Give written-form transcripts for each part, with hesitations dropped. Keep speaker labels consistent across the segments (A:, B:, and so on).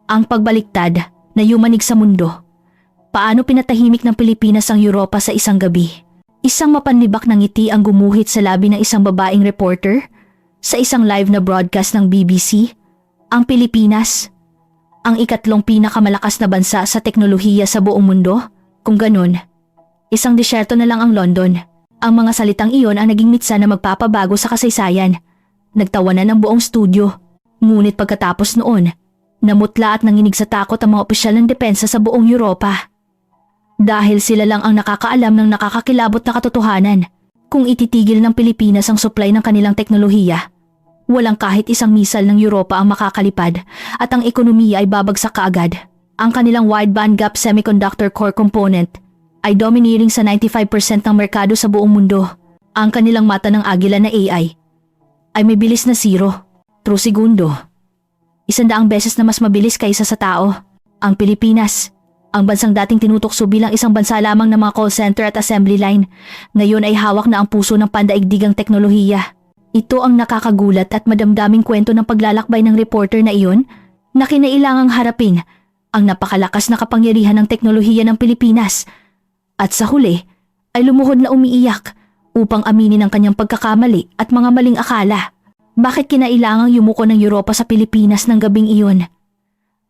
A: Ang pagbaliktad na yumanig sa mundo. Paano pinatahimik ng Pilipinas ang Europa sa isang gabi? Isang mapanlibak ng ngiti ang gumuhit sa labi ng isang babaeng reporter sa isang live na broadcast ng BBC. Ang Pilipinas, ang ikatlong pinakamalakas na bansa sa teknolohiya sa buong mundo. Kung ganun, isang disyerto na lang ang London. Ang mga salitang iyon ang naging mitsa na magpapabago sa kasaysayan. Nagtawanan ng buong studio. Ngunit pagkatapos noon, namutla at nanginig sa takot ang mga opisyal ng depensa sa buong Europa. Dahil sila lang ang nakakaalam ng nakakakilabot na katotohanan. Kung ititigil ng Pilipinas ang supply ng kanilang teknolohiya, walang kahit isang misal ng Europa ang makakalipad at ang ekonomiya ay babagsak kaagad. Ang kanilang wideband gap semiconductor core component ay dominating sa 95% ng merkado sa buong mundo. Ang kanilang mata ng agila na AI ay may bilis na 0 true segundo. 100 beses na mas mabilis kaysa sa tao. Ang Pilipinas, ang bansang dating tinutokso bilang isang bansa lamang ng mga call center at assembly line, ngayon ay hawak na ang puso ng pandaigdigang teknolohiya. Ito ang nakakagulat at madamdaming kwento ng paglalakbay ng reporter na iyon na kinailangang harapin ang napakalakas na kapangyarihan ng teknolohiya ng Pilipinas. At sa huli ay lumuhod na umiiyak upang aminin ang kanyang pagkakamali at mga maling akala. Bakit kinailangang yumuko ng Europa sa Pilipinas ng gabing iyon?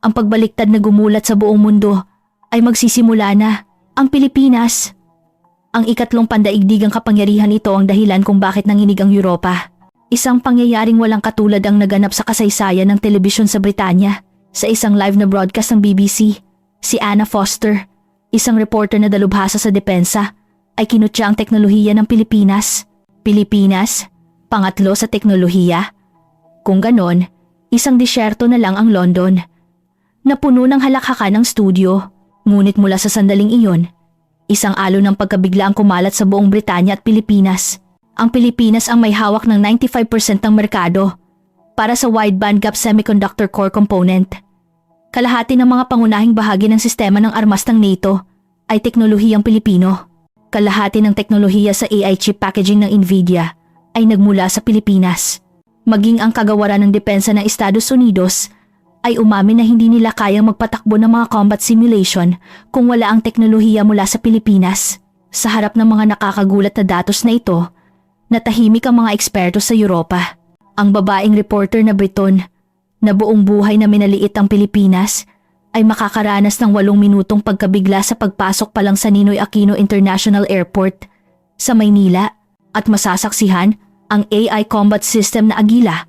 A: Ang pagbaliktad na gumulat sa buong mundo ay magsisimula na. Ang Pilipinas, ang ikatlong pandaigdigang kapangyarihan, ito ang dahilan kung bakit nanginig ang Europa. Isang pangyayaring walang katulad ang naganap sa kasaysayan ng telebisyon sa Britanya. Sa isang live na broadcast ng BBC, si Anna Foster, isang reporter na dalubhasa sa depensa, ay kinutya ang teknolohiya ng Pilipinas. Pilipinas, pangatlo sa teknolohiya. Kung ganon, isang disyerto na lang ang London. Napuno ng halakhakan ng studio, ngunit mula sa sandaling iyon, isang alon ng pagkabigla ang kumalat sa buong Britanya at Pilipinas. Ang Pilipinas ang may hawak ng 95% ng merkado para sa wideband gap semiconductor core component. Kalahati ng mga pangunahing bahagi ng sistema ng armas ng NATO ay teknolohiyang Pilipino. Kalahati ng teknolohiya sa AI chip packaging ng Nvidia ay nagmula sa Pilipinas. Maging ang kagawaran ng depensa ng Estados Unidos ay umamin na hindi nila kayang magpatakbo ng mga combat simulation kung wala ang teknolohiya mula sa Pilipinas. Sa harap ng mga nakakagulat na datos na ito, natahimik ang mga eksperto sa Europa. Ang babaeng reporter na Briton na buong buhay na minaliit ang Pilipinas ay makakaranas ng 8 minutong pagkabigla sa pagpasok pa lang sa Ninoy Aquino International Airport sa Maynila at masasaksihan ang AI combat system na Agila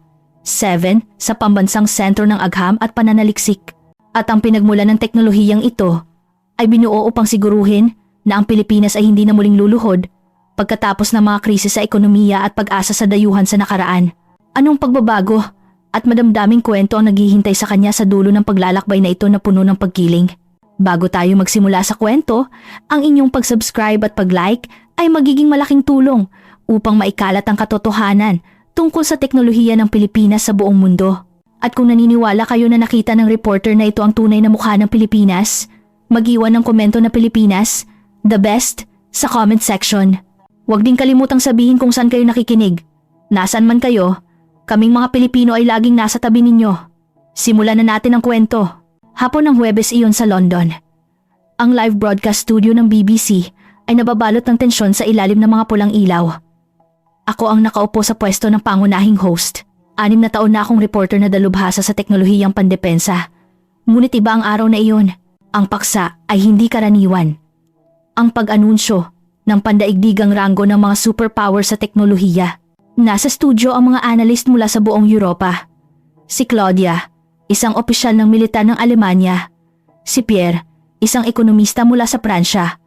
A: 7 sa pambansang sentro ng agham at pananaliksik. At ang pinagmulan ng teknolohiyang ito ay binuo upang siguruhin na ang Pilipinas ay hindi na muling luluhod pagkatapos ng mga krisis sa ekonomiya at pag-asa sa dayuhan sa nakaraan. Anong pagbabago at madamdaming kwento ang naghihintay sa kanya sa dulo ng paglalakbay na ito na puno ng pagkiling? Bago tayo magsimula sa kwento, ang inyong pag-subscribe at pag-like ay magiging malaking tulong upang maikalat ang katotohanan tungkol sa teknolohiya ng Pilipinas sa buong mundo. At kung naniniwala kayo na nakita ng reporter na ito ang tunay na mukha ng Pilipinas, mag-iwan ng komento na Pilipinas, the best, sa comment section. Huwag din kalimutang sabihin kung saan kayo nakikinig. Nasaan man kayo, kaming mga Pilipino ay laging nasa tabi ninyo. Simulan na natin ang kwento. Hapon ng Huwebes iyon sa London. Ang live broadcast studio ng BBC ay nababalot ng tensyon sa ilalim ng mga pulang ilaw. Ako ang nakaupo sa pwesto ng pangunahing host. 6 na taon na akong reporter na dalubhasa sa teknolohiyang pandepensa. Ngunit iba ang araw na iyon. Ang paksa ay hindi karaniwan. Ang pag-anunsyo ng pandaigdigang ranggo ng mga superpower sa teknolohiya. Nasa studio ang mga analyst mula sa buong Europa. Si Claudia, isang opisyal ng militar ng Alemanya. Si Pierre, isang ekonomista mula sa Pransya.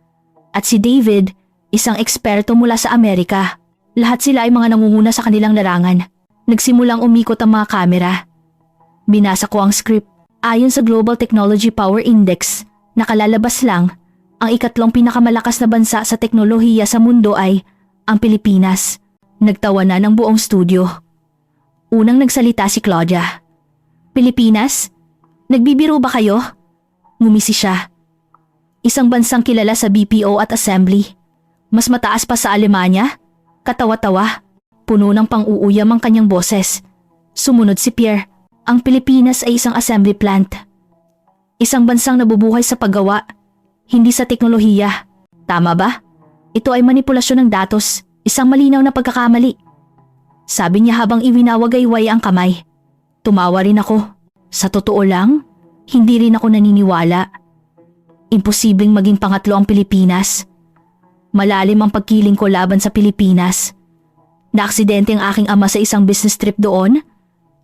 A: At si David, isang eksperto mula sa Amerika. Lahat sila ay mga nangunguna sa kanilang larangan. Nagsimulang umikot ang mga kamera. Binasa ko ang script. Ayon sa Global Technology Power Index, nakalalabas lang, ang ikatlong pinakamalakas na bansa sa teknolohiya sa mundo ay ang Pilipinas. Nagtawa na ng buong studio. Unang nagsalita si Claudia. Pilipinas? Nagbibiro ba kayo? Ngumisi siya. Isang bansang kilala sa BPO at assembly. Mas mataas pa sa Alemanya? Katawa-tawa. Puno ng pang-uuyam ang kanyang boses. Sumunod si Pierre. Ang Pilipinas ay isang assembly plant. Isang bansang nabubuhay sa paggawa, hindi sa teknolohiya. Tama ba? Ito ay manipulasyon ng datos, isang malinaw na pagkakamali. Sabi niya habang iwinawagayway ang kamay. Tumawa rin ako. Sa totoo lang, hindi rin ako naniniwala. Imposibleng maging pangatlo ang Pilipinas. Malalim ang pagkiling ko laban sa Pilipinas. Naaksidente ang aking ama sa isang business trip doon.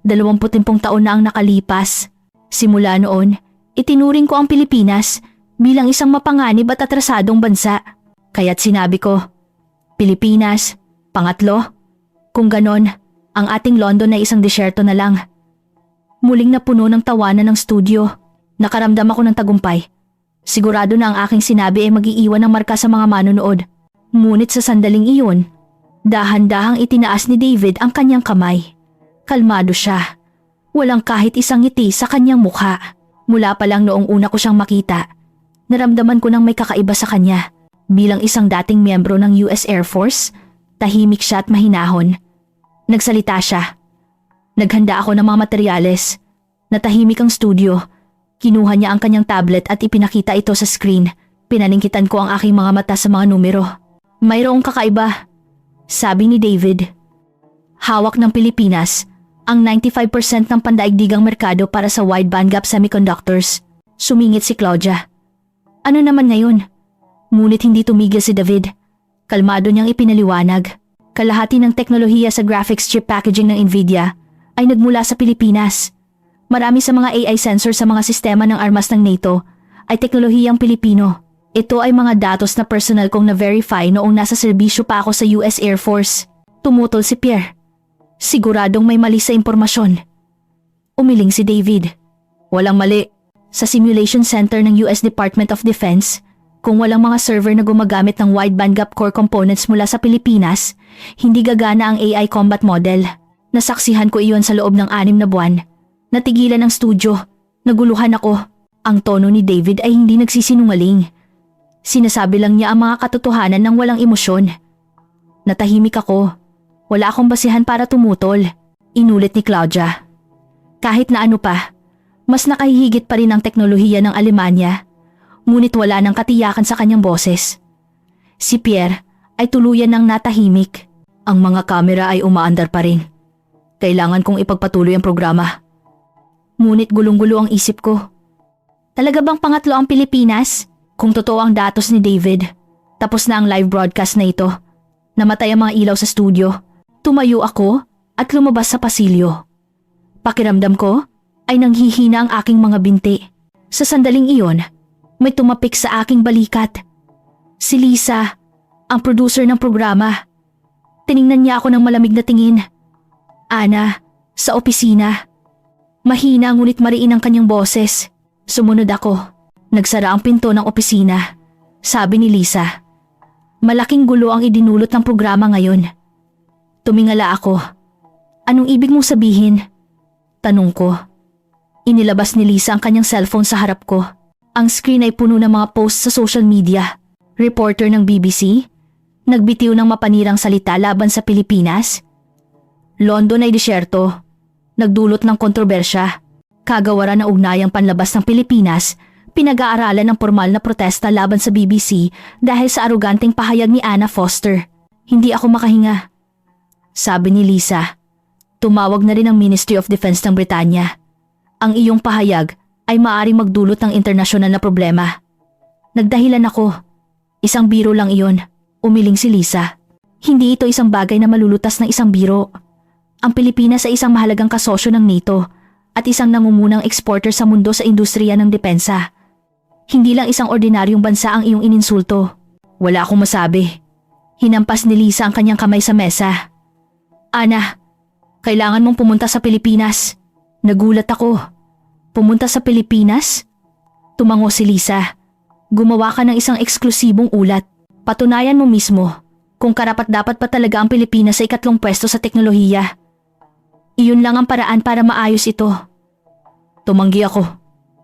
A: 20 taon na ang nakalipas. Simula noon, itinuring ko ang Pilipinas bilang isang mapanganib at atrasadong bansa. Kaya't sinabi ko, Pilipinas, pangatlo. Kung ganon, ang ating London ay isang disyerto na lang. Muling napuno ng tawanan ng studio. Nakaramdam ako ng tagumpay. Sigurado na ang aking sinabi ay mag-iiwan ng marka sa mga manonood. Ngunit sa sandaling iyon, dahan-dahang itinaas ni David ang kanyang kamay. Kalmado siya. Walang kahit isang ngiti sa kanyang mukha. Mula pa lang noong una ko siyang makita, naramdaman ko nang may kakaiba sa kanya. Bilang isang dating miyembro ng US Air Force, tahimik siya at mahinahon. Nagsalita siya. Naghanda ako ng mga materyales. Natahimik ang studio. Kinuha niya ang kanyang tablet at ipinakita ito sa screen. Pinaningkitan ko ang aking mga mata sa mga numero. Mayroong kakaiba, sabi ni David. Hawak ng Pilipinas ang 95% ng pandaigdigang merkado para sa wide bandgap semiconductors. Sumingit si Claudia. Ano naman ngayon? Ngunit hindi tumigil si David. Kalmado niyang ipinaliwanag. Kalahati ng teknolohiya sa graphics chip packaging ng Nvidia ay nagmula sa Pilipinas. Marami sa mga AI sensor sa mga sistema ng armas ng NATO ay teknolohiyang Pilipino. Ito ay mga datos na personal kong na-verify noong nasa serbisyo pa ako sa US Air Force. Tumutol si Pierre. Siguradong may mali sa impormasyon. Umiling si David. Walang mali. Sa simulation center ng US Department of Defense, kung walang mga server na gumagamit ng wide bandgap core components mula sa Pilipinas, hindi gagana ang AI combat model. Nasaksihan ko iyon sa loob ng 6 na buwan. Natigilan ang studio. Naguluhan ako. Ang tono ni David ay hindi nagsisinungaling. Sinasabi lang niya ang mga katotohanan ng walang emosyon. Natahimik ako. Wala akong basihan para tumutol. Inulit ni Claudia. Kahit na ano pa, mas nakahihigit pa rin ang teknolohiya ng Alemanya. Ngunit wala nang katiyakan sa kanyang boses. Si Pierre ay tuluyan ng natahimik. Ang mga kamera ay umaandar pa rin. Kailangan kong ipagpatuloy ang programa. Ngunit gulong-gulo ang isip ko. Talaga bang pangatlo ang Pilipinas? Kung totoo ang datos ni David, tapos na ang live broadcast na ito. Namatay ang mga ilaw sa studio. Tumayo ako at lumabas sa pasilyo. Pakiramdam ko ay nanghihina ang aking mga binti. Sa sandaling iyon, may tumapik sa aking balikat. Si Lisa, ang producer ng programa. Tiningnan niya ako ng malamig na tingin. Ana, sa opisina. Mahina ngunit mariin ang kanyang boses. Sumunod ako. Nagsara ang pinto ng opisina. Sabi ni Lisa. Malaking gulo ang idinulot ng programa ngayon. Tumingala ako. Anong ibig mong sabihin? Tanong ko. Inilabas ni Lisa ang kanyang cellphone sa harap ko. Ang screen ay puno ng mga posts sa social media. Reporter ng BBC. Nagbitiw ng mapanirang salita laban sa Pilipinas. London ay disyerto. Nagdulot ng kontrobersya. Kagawaran ng ugnayang panlabas ng Pilipinas, pinag-aaralan ng formal na protesta laban sa BBC dahil sa aruganteng pahayag ni Anna Foster. Hindi ako makahinga. Sabi ni Lisa, tumawag na rin ang Ministry of Defense ng Britanya. Ang iyong pahayag ay maaaring magdulot ng internasyonal na problema. Nagdahilan ako. Isang biro lang iyon. Umiling si Lisa. Hindi ito isang bagay na malulutas ng isang biro. Ang Pilipinas ay isang mahalagang kasosyo ng NATO at isang nangungunang exporter sa mundo sa industriya ng depensa. Hindi lang isang ordinaryong bansa ang iyong ininsulto. Wala akong masabi. Hinampas ni Lisa ang kanyang kamay sa mesa. Ana, kailangan mong pumunta sa Pilipinas. Nagulat ako. Pumunta sa Pilipinas? Tumango si Lisa. Gumawa ka ng isang eksklusibong ulat. Patunayan mo mismo kung karapat-dapat pa talaga ang Pilipinas sa 2 pwesto sa teknolohiya. Iyon lang ang paraan para maayos ito. Tumanggi ako.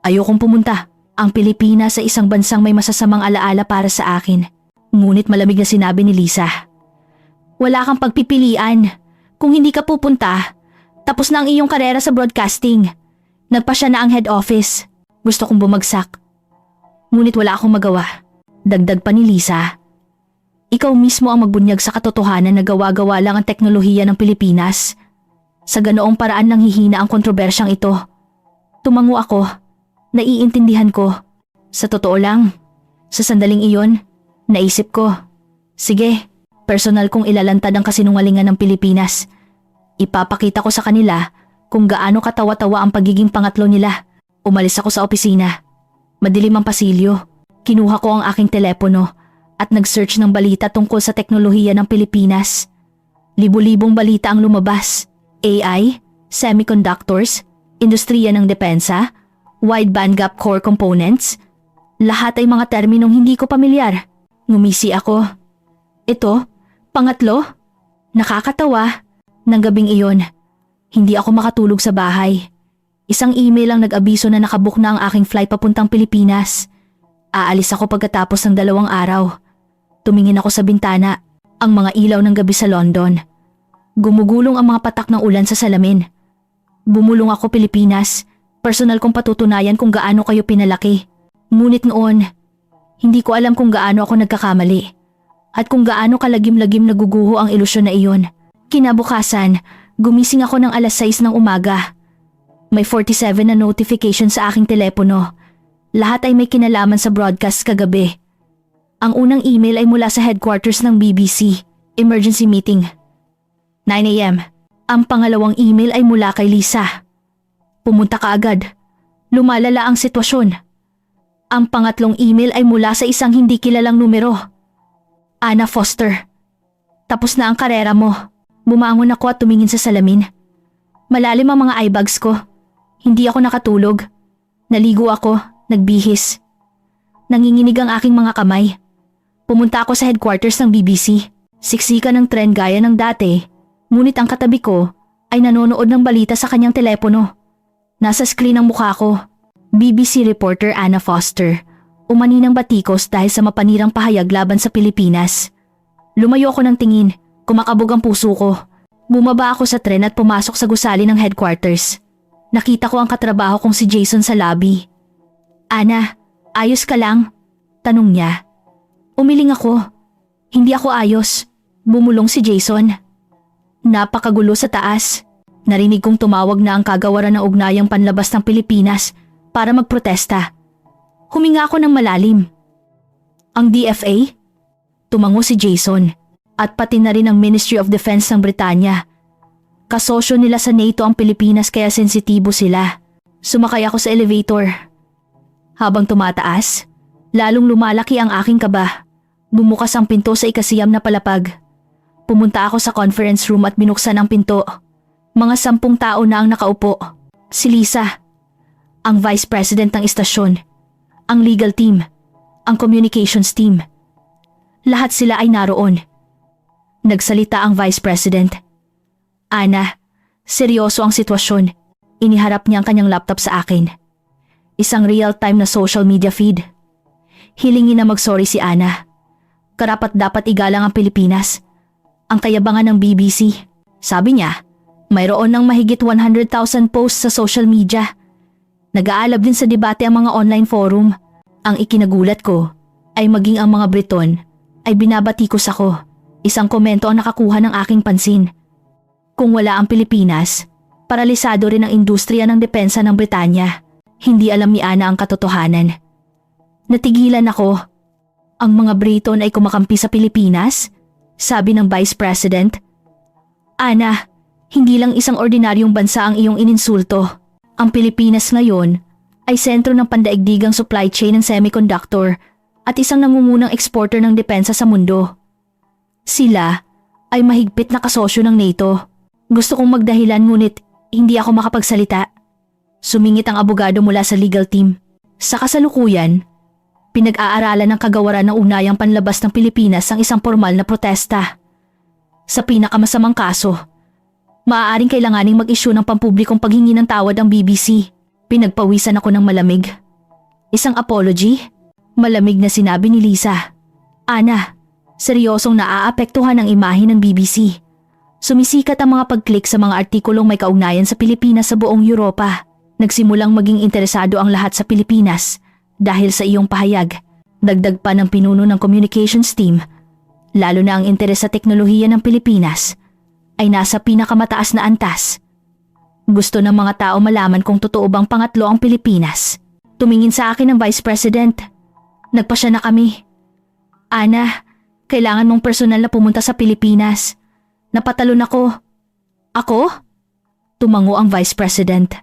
A: Ayokong pumunta. Ang Pilipinas ay isang bansang may masasamang alaala para sa akin. Ngunit malamig na sinabi ni Lisa. Wala kang pagpipilian. Kung hindi ka pupunta, tapos na ang iyong karera sa broadcasting. Nagpa siya na ang head office. Gusto kong bumagsak. Ngunit wala akong magawa. Dagdag pa ni Lisa. Ikaw mismo ang magbunyag sa katotohanan na gawa-gawa lang ang teknolohiya ng Pilipinas. Sa ganoong paraan nang hihina ang kontrobersyang ito. Tumango ako. Naiintindihan ko. Sa totoo lang, sa sandaling iyon, naisip ko, sige, personal kong ilalantad ang kasinungalingan ng Pilipinas. Ipapakita ko sa kanila kung gaano katawa-tawa ang pagiging pangatlo nila. Umalis ako sa opisina. Madilim ang pasilyo. Kinuha ko ang aking telepono at nag-search ng balita tungkol sa teknolohiya ng Pilipinas. Libu-libong balita ang lumabas. AI, semiconductors, industriya ng depensa, wide bandgap core components. Lahat ay mga terminong hindi ko pamilyar. Ngumisi ako. Ito, pangatlo? Nakakatawa. Nang gabing iyon, hindi ako makatulog sa bahay. Isang email ang nag-abiso na nakabook na ang aking flight papuntang Pilipinas. Aalis ako pagkatapos ng 2 araw. Tumingin ako sa bintana, ang mga ilaw ng gabi sa London. Gumugulong ang mga patak ng ulan sa salamin. Bumulong ako Pilipinas, personal kong patutunayan kung gaano kayo pinalaki. Ngunit noon, hindi ko alam kung gaano ako nagkakamali. At kung gaano kalagim-lagim naguguho ang ilusyon na iyon. Kinabukasan, gumising ako ng alas 6 ng umaga. May 47 na notification sa aking telepono. Lahat ay may kinalaman sa broadcast kagabi. Ang unang email ay mula sa headquarters ng BBC. Emergency meeting. 9 a.m. Ang pangalawang email ay mula kay Lisa. Pumunta ka agad. Lumalala ang sitwasyon. Ang pangatlong email ay mula sa isang hindi kilalang numero. Anna Foster. Tapos na ang karera mo. Bumangon ako at tumingin sa salamin. Malalim ang mga eyebags ko. Hindi ako nakatulog. Naligo ako, nagbihis. Nanginginig ang aking mga kamay. Pumunta ako sa headquarters ng BBC. Siksikan ng tren gaya ng dati. Ngunit ang katabi ko ay nanonood ng balita sa kanyang telepono. Nasa screen ang mukha ko. BBC reporter Anna Foster. Umani ng batikos dahil sa mapanirang pahayag laban sa Pilipinas. Lumayo ako ng tingin. Kumakabog ang puso ko. Bumaba ako sa tren at pumasok sa gusali ng headquarters. Nakita ko ang katrabaho kong si Jason sa lobby. Ana, ayos ka lang? Tanong niya. Umiling ako. Hindi ako ayos. Bumulong si Jason. Napakagulo sa taas. Narinig kong tumawag na ang kagawaran ng ugnayang panlabas ng Pilipinas para magprotesta. Huminga ako ng malalim. Ang DFA? Tumango si Jason. At pati na rin ang Ministry of Defense ng Britanya. Kasosyo nila sa NATO ang Pilipinas kaya sensitibo sila. Sumakay ako sa elevator. Habang tumataas, lalong lumalaki ang aking kaba. Bumukas ang pinto sa ikasiyam na palapag. Pumunta ako sa conference room at binuksan ang pinto. Mga 10 tao na ang nakaupo. Si Lisa, ang Vice President ng istasyon, ang legal team, ang communications team. Lahat sila ay naroon. Nagsalita ang Vice President. Ana, seryoso ang sitwasyon. Iniharap niya ang kanyang laptop sa akin. Isang real-time na social media feed. Hilingin na mag-sorry si Ana. Karapat dapat igalang ang Pilipinas. Ang kayabangan ng BBC. Sabi niya, mayroon ng mahigit 100,000 posts sa social media. Nag-aalab din sa debate ang mga online forum. Ang ikinagulat ko ay maging ang mga Briton ay binabatikos ako. Isang komento ang nakakuha ng aking pansin. Kung wala ang Pilipinas, paralisado rin ang industriya ng depensa ng Britanya. Hindi alam ni Ana ang katotohanan. Natigilan ako. Ang mga Briton ay kumakampi sa Pilipinas? Sabi ng Vice President. Ana, hindi lang isang ordinaryong bansa ang iyong ininsulto. Ang Pilipinas ngayon ay sentro ng pandaigdigang supply chain ng semiconductor at isang nangungunang exporter ng depensa sa mundo. Sila ay mahigpit na kasosyo ng NATO. Gusto kong magdahilan ngunit hindi ako makapagsalita. Sumingit ang abogado mula sa legal team. Sa kasalukuyan, pinag-aaralan ng kagawaran ng unayang panlabas ng Pilipinas ang isang formal na protesta. Sa pinakamasamang kaso, maaaring kailanganing mag-issue ng pampublikong paghingi ng tawad ang BBC. Pinagpawisan ako ng malamig. Isang apology? Malamig na sinabi ni Lisa. Ana, seryosong naaapektuhan ang imahe ng BBC. Sumisikat ang mga pag-click sa mga artikulong may kaugnayan sa Pilipinas sa buong Europa. Nagsimulang maging interesado ang lahat sa Pilipinas dahil sa iyong pahayag. Dagdag pa ng pinuno ng communications team, lalo na ang interes sa teknolohiya ng Pilipinas ay nasa pinakamataas na antas. Gusto ng mga tao malaman kung totoo bang pangatlo ang Pilipinas. Tumingin sa akin ang Vice President. Nagpasya na kami. Ana, kailangan mong personal na pumunta sa Pilipinas. Napatalon ako. Ako? Tumango ang Vice President.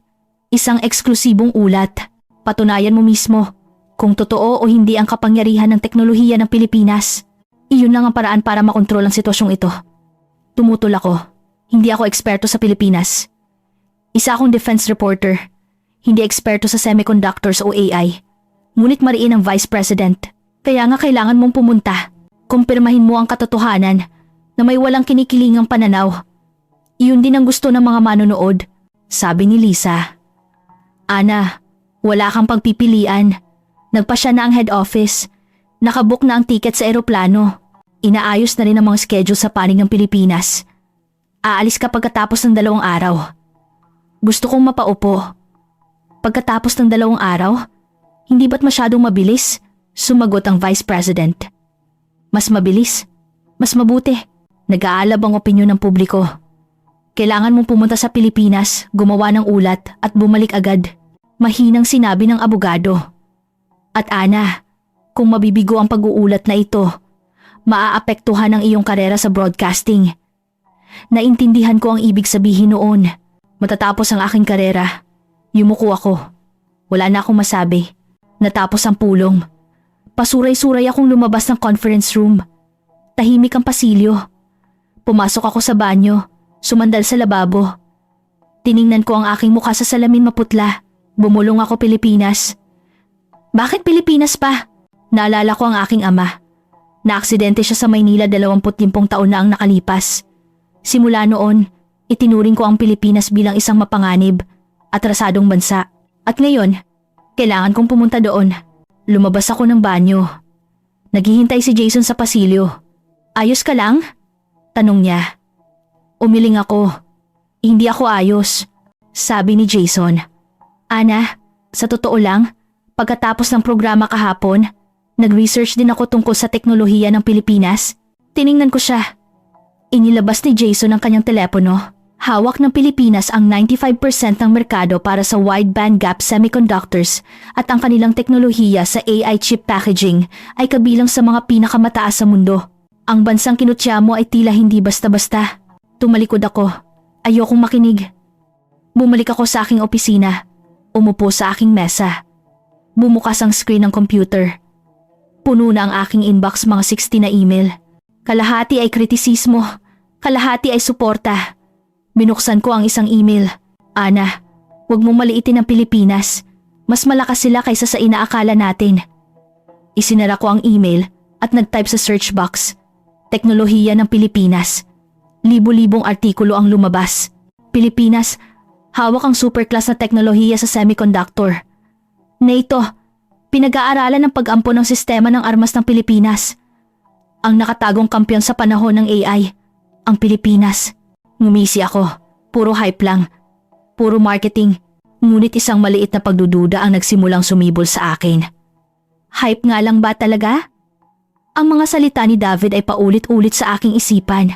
A: Isang eksklusibong ulat. Patunayan mo mismo kung totoo o hindi ang kapangyarihan ng teknolohiya ng Pilipinas. Iyon lang ang paraan para makontrol ang sitwasyong ito. Tumutol ako. Hindi ako eksperto sa Pilipinas. Isa akong defense reporter. Hindi eksperto sa semiconductors o AI. Ngunit mariin ang Vice President. Kaya nga kailangan mong pumunta. Kumpirmahin mo ang katotohanan na may walang kinikilingang pananaw. Iyon din ang gusto ng mga manonood, sabi ni Lisa. Ana, wala kang pagpipilian. Nagpasya na ang head office. Nakabook na ang ticket sa eroplano. Inaayos na rin ang mga schedule sa panig ng Pilipinas. Aalis ka pagkatapos ng 2 araw. Gusto kong mapaupo. Pagkatapos ng 2 araw, hindi ba't masyadong mabilis? Sumagot ang Vice President. Mas mabilis, mas mabuti. Nag-aalab ang opinyon ng publiko. Kailangan mong pumunta sa Pilipinas, gumawa ng ulat at bumalik agad. Mahinang sinabi ng abogado. At Ana, kung mabibigo ang pag-uulat na ito, maaapektuhan ang iyong karera sa broadcasting. Naintindihan ko ang ibig sabihin noon. Matatapos ang aking karera, yumuko ako. Wala na akong masabi. Natapos ang pulong. Pasuray-suray akong lumabas ng conference room. Tahimik ang pasilyo. Pumasok ako sa banyo, sumandal sa lababo. Tiningnan ko ang aking mukha sa salamin maputla. Bumulong ako Pilipinas. Bakit Pilipinas pa? Naalala ko ang aking ama. Naaksidente siya sa Maynila 25 taon na ang nakalipas. Simula noon, itinuring ko ang Pilipinas bilang isang mapanganib, atrasadong bansa. At ngayon, kailangan kong pumunta doon. Lumabas ako ng banyo. Naghihintay si Jason sa pasilyo. Ayos ka lang? Tanong niya. Umiling ako. Hindi ako ayos, sabi ni Jason. Ana, sa totoo lang, pagkatapos ng programa kahapon, nag-research din ako tungkol sa teknolohiya ng Pilipinas. Tiningnan ko siya. Inilabas ni Jason ang kanyang telepono. Hawak ng Pilipinas ang 95% ng merkado para sa wide bandgap semiconductors at ang kanilang teknolohiya sa AI chip packaging ay kabilang sa mga pinakamataas sa mundo. Ang bansang kinutya mo ay tila hindi basta-basta. Tumalikod ako. Ayokong makinig. Bumalik ako sa aking opisina. Umupo sa aking mesa. Bumukas ang screen ng computer. Puno na ang aking inbox mga 60 na email. Kalahati ay kritisismo, kalahati ay suporta. Binuksan ko ang isang email. Ana, huwag mong maliitin ang Pilipinas. Mas malakas sila kaysa sa inaakala natin. Isinara ko ang email at nag-type sa search box. Teknolohiya ng Pilipinas. Libo-libong artikulo ang lumabas. Pilipinas, hawak ang superclass na teknolohiya sa semiconductor. NATO, pinag-aaralan ng pag-ampon ng sistema ng armas ng Pilipinas. Ang nakatagong kampiyon sa panahon ng AI, ang Pilipinas. Ngumisi ako, puro hype lang, puro marketing, ngunit isang maliit na pagdududa ang nagsimulang sumibol sa akin. Hype nga lang ba talaga? Ang mga salita ni David ay paulit-ulit sa aking isipan.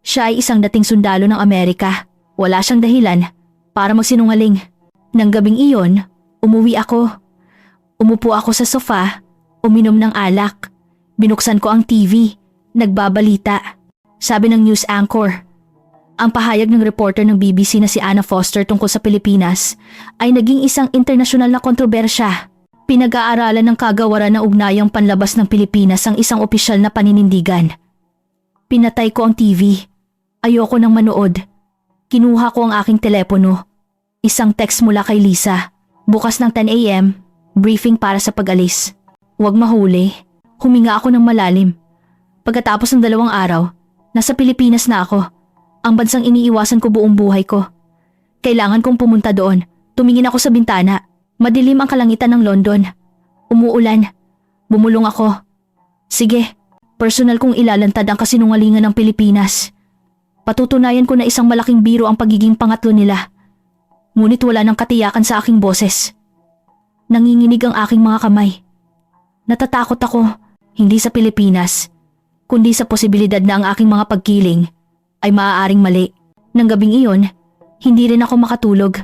A: Siya ay isang dating sundalo ng Amerika, wala siyang dahilan para magsinungaling. Nang gabing iyon, umuwi ako. Umupo ako sa sofa, uminom ng alak. Binuksan ko ang TV, nagbabalita. Sabi ng news anchor, ang pahayag ng reporter ng BBC na si Anna Foster tungkol sa Pilipinas ay naging isang internasyonal na kontrobersya. Pinag-aaralan ng kagawaran ng ugnayang panlabas ng Pilipinas ang isang opisyal na paninindigan. Pinatay ko ang TV. Ayoko nang manood. Kinuha ko ang aking telepono. Isang text mula kay Lisa. Bukas ng 10 a.m., briefing para sa pag-alis. Huwag mahuli. Huminga ako ng malalim. Pagkatapos ng 2 araw, nasa Pilipinas na ako. Ang bansang iniiwasan ko buong buhay ko. Kailangan kong pumunta doon. Tumingin ako sa bintana. Madilim ang kalangitan ng London. Umuulan. Bumulong ako. Sige, personal kong ilalantad ang kasinungalingan ng Pilipinas. Patutunayan ko na isang malaking biro ang pagiging pangatlo nila. Ngunit wala ng katiyakan sa aking boses. Nanginginig ang aking mga kamay. Natatakot ako, hindi sa Pilipinas, kundi sa posibilidad na ang aking mga pagkiling ay maaaring mali. Nang gabing iyon, hindi rin ako makatulog.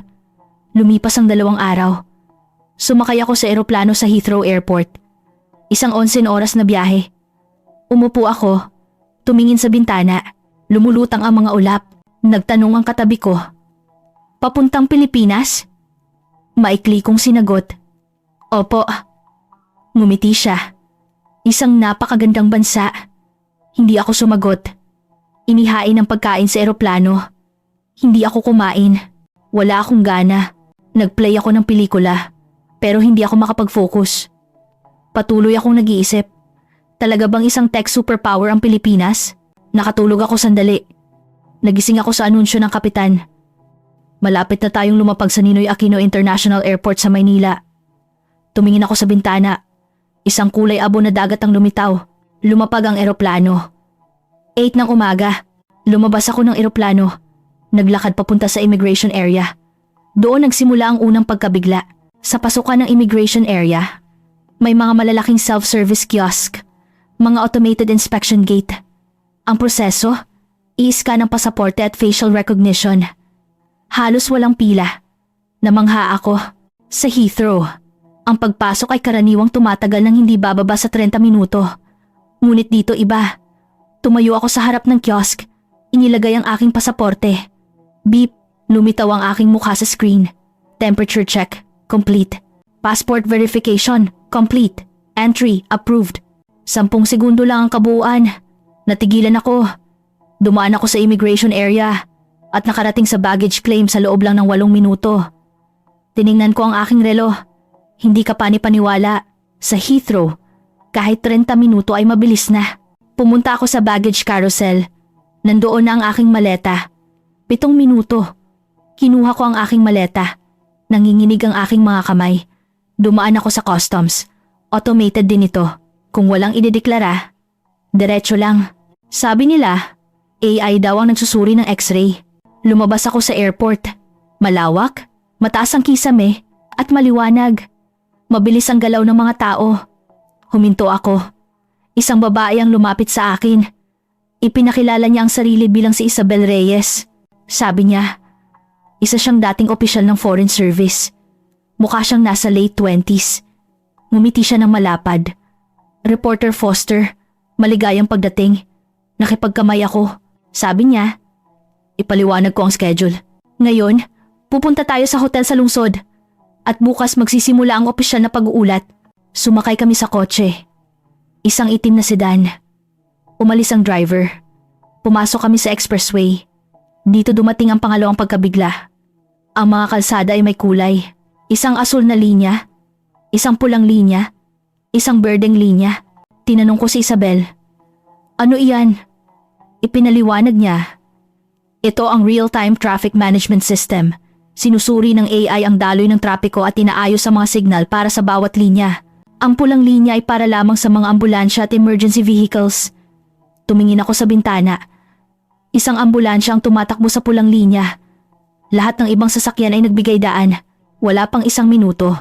A: Lumipas ang 2 araw. Sumakay ako sa eroplano sa Heathrow Airport. Isang 11 oras na biyahe. Umupo ako, tumingin sa bintana, lumulutang ang mga ulap. Nagtanong ang katabi ko, "Papuntang Pilipinas?" Maikli kong sinagot, "Opo." Ngumiti siya. Isang napakagandang bansa. Hindi ako sumagot. Inihain ang pagkain sa eroplano. Hindi ako kumain. Wala akong gana. Nagplay ako ng pelikula, pero hindi ako makapag-focus. Patuloy akong nag-iisip. Talaga bang isang tech superpower ang Pilipinas? Nakatulog ako sandali. Nagising ako sa anunsyo ng kapitan. Malapit na tayong lumapag sa Ninoy Aquino International Airport sa Maynila. Tumingin ako sa bintana. Isang kulay abo na dagat ang lumitaw. Lumapag ang eroplano. 8 ng umaga. Lumabas ako ng eroplano. Naglakad papunta sa immigration area. Doon nagsimula ang unang pagkabigla. Sa pasukan ng immigration area, may mga malalaking self-service kiosk, mga automated inspection gate. Ang proseso, i-scan ang pasaporte at facial recognition. Halos walang pila. Namangha ako. Sa Heathrow, ang pagpasok ay karaniwang tumatagal ng hindi bababa sa 30 minuto. Ngunit dito iba. Tumayo ako sa harap ng kiosk. Inilagay ang aking pasaporte. Beep, lumitaw ang aking mukha sa screen. Temperature check, complete. Passport verification, complete. Entry, approved. 10 segundo lang ang kabuuan. Natigilan ako. Dumaan ako sa immigration area at nakarating sa baggage claim sa loob lang ng 8 minuto. Tiningnan ko ang aking relo. Hindi ka pani-paniwala. Sa Heathrow, kahit 30 minuto ay mabilis na. Pumunta ako sa baggage carousel. Nandoon na ang aking maleta. 7 minuto. Kinuha ko ang aking maleta. Nanginginig ang aking mga kamay. Dumaan ako sa customs. Automated din ito. Kung walang idedeklara, diretso lang. Sabi nila, AI daw ang nagsusuri ng x-ray. Lumabas ako sa airport. Malawak, mataas ang kisame, at maliwanag. Mabilis ang galaw ng mga tao. Huminto ako. Isang babae ang lumapit sa akin. Ipinakilala niya ang sarili bilang si Isabel Reyes. Sabi niya, isa siyang dating opisyal ng Foreign Service. Mukha siyang nasa late 20s. Ngumiti siya ng malapad. Reporter Foster, maligayang pagdating. Nakipagkamay ako. Sabi niya, ipaliwanag ko ang schedule. Ngayon, pupunta tayo sa hotel sa lungsod. At bukas magsisimula ang opisyal na pag-uulat. Sumakay kami sa kotse. Isang itim na sedan. Umalis ang driver. Pumasok kami sa expressway. Dito dumating ang pangalawang pagkabigla. Ang mga kalsada ay may kulay. Isang asul na linya, isang pulang linya, isang berdeng linya. Tinanong ko si Isabel, "Ano iyan?" Ipinaliwanag niya, "Ito ang real-time traffic management system. Sinusuri ng AI ang daloy ng trapiko at inaayos ang mga signal para sa bawat linya. Ang pulang linya ay para lamang sa mga ambulansya at emergency vehicles." Tumingin ako sa bintana. Isang ambulansya ang tumatakbo sa pulang linya. Lahat ng ibang sasakyan ay nagbigay daan. Wala pang 1 minuto.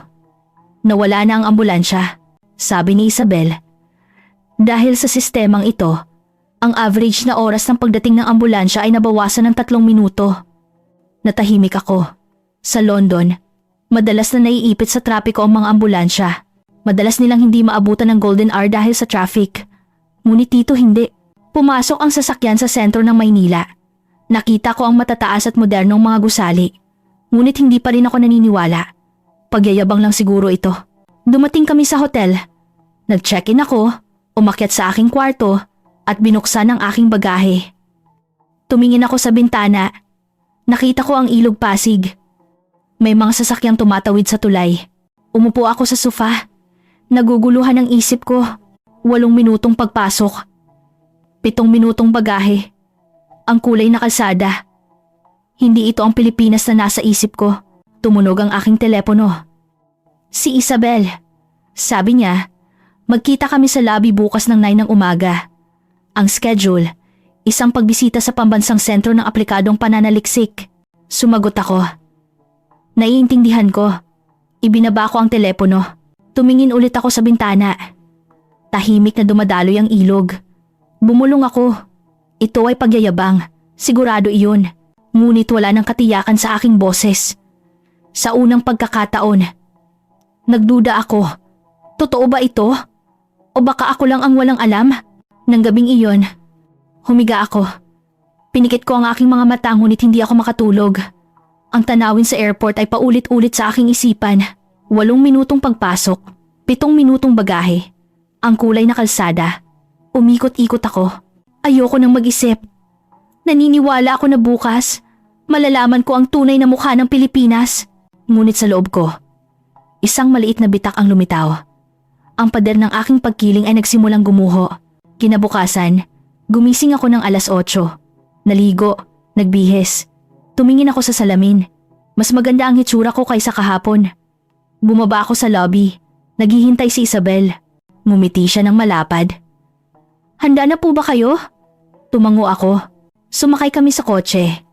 A: Nawala na ang ambulansya, sabi ni Isabel. Dahil sa sistemang ito, ang average na oras ng pagdating ng ambulansya ay nabawasan ng 3 minuto. Natahimik ako. Sa London, madalas na naiipit sa trapiko ang mga ambulansya. Madalas nilang hindi maabutan ng golden hour dahil sa traffic. Ngunit dito hindi. Pumasok ang sasakyan sa sentro ng Maynila. Nakita ko ang matataas at modernong mga gusali. Ngunit hindi pa rin ako naniniwala. Pagyayabang lang siguro ito. Dumating kami sa hotel. Nag-check-in ako, umakyat sa aking kwarto, at binuksan ang aking bagahe. Tumingin ako sa bintana. Nakita ko ang ilog Pasig. May mga sasakyang tumatawid sa tulay. Umupo ako sa sofa. Naguguluhan ang isip ko. 8 minutong pagpasok. 7 minutong bagahe. Ang kulay na kalsada. Hindi ito ang Pilipinas na nasa isip ko. Tumunog ang aking telepono. Si Isabel. Sabi niya, magkita kami sa lobby bukas ng 9 ng umaga. Ang schedule, isang pagbisita sa pambansang sentro ng aplikadong pananaliksik. Sumagot ako. Naiintindihan ko. Ibinaba ko ang telepono. Tumingin ulit ako sa bintana. Tahimik na dumadaloy ang ilog. Bumulong ako. Ito ay pagyayabang. Sigurado iyon. Ngunit wala nang katiyakan sa aking boses. Sa unang pagkakataon, nagduda ako. Totoo ba ito? O baka ako lang ang walang alam? Nang gabing iyon, humiga ako. Pinikit ko ang aking mga mata ngunit hindi ako makatulog. Ang tanawin sa airport ay paulit-ulit sa aking isipan. 8 minutong pagpasok, 7 minutong bagahe. Ang kulay na kalsada. Umikot-ikot ako. Ayoko nang mag-isip. Naniniwala ako na bukas, malalaman ko ang tunay na mukha ng Pilipinas. Ngunit sa loob ko, isang maliit na bitak ang lumitaw. Ang pader ng aking pagkiling ay nagsimulang gumuho. Kinabukasan, gumising ako ng 8:00. Naligo, nagbihis. Tumingin ako sa salamin. Mas maganda ang hitsura ko kaysa kahapon. Bumaba ako sa lobby. Naghihintay si Isabel. Ngumiti siya ng malapad. Handa na po ba kayo? Tumango ako. Sumakay kami sa kotse.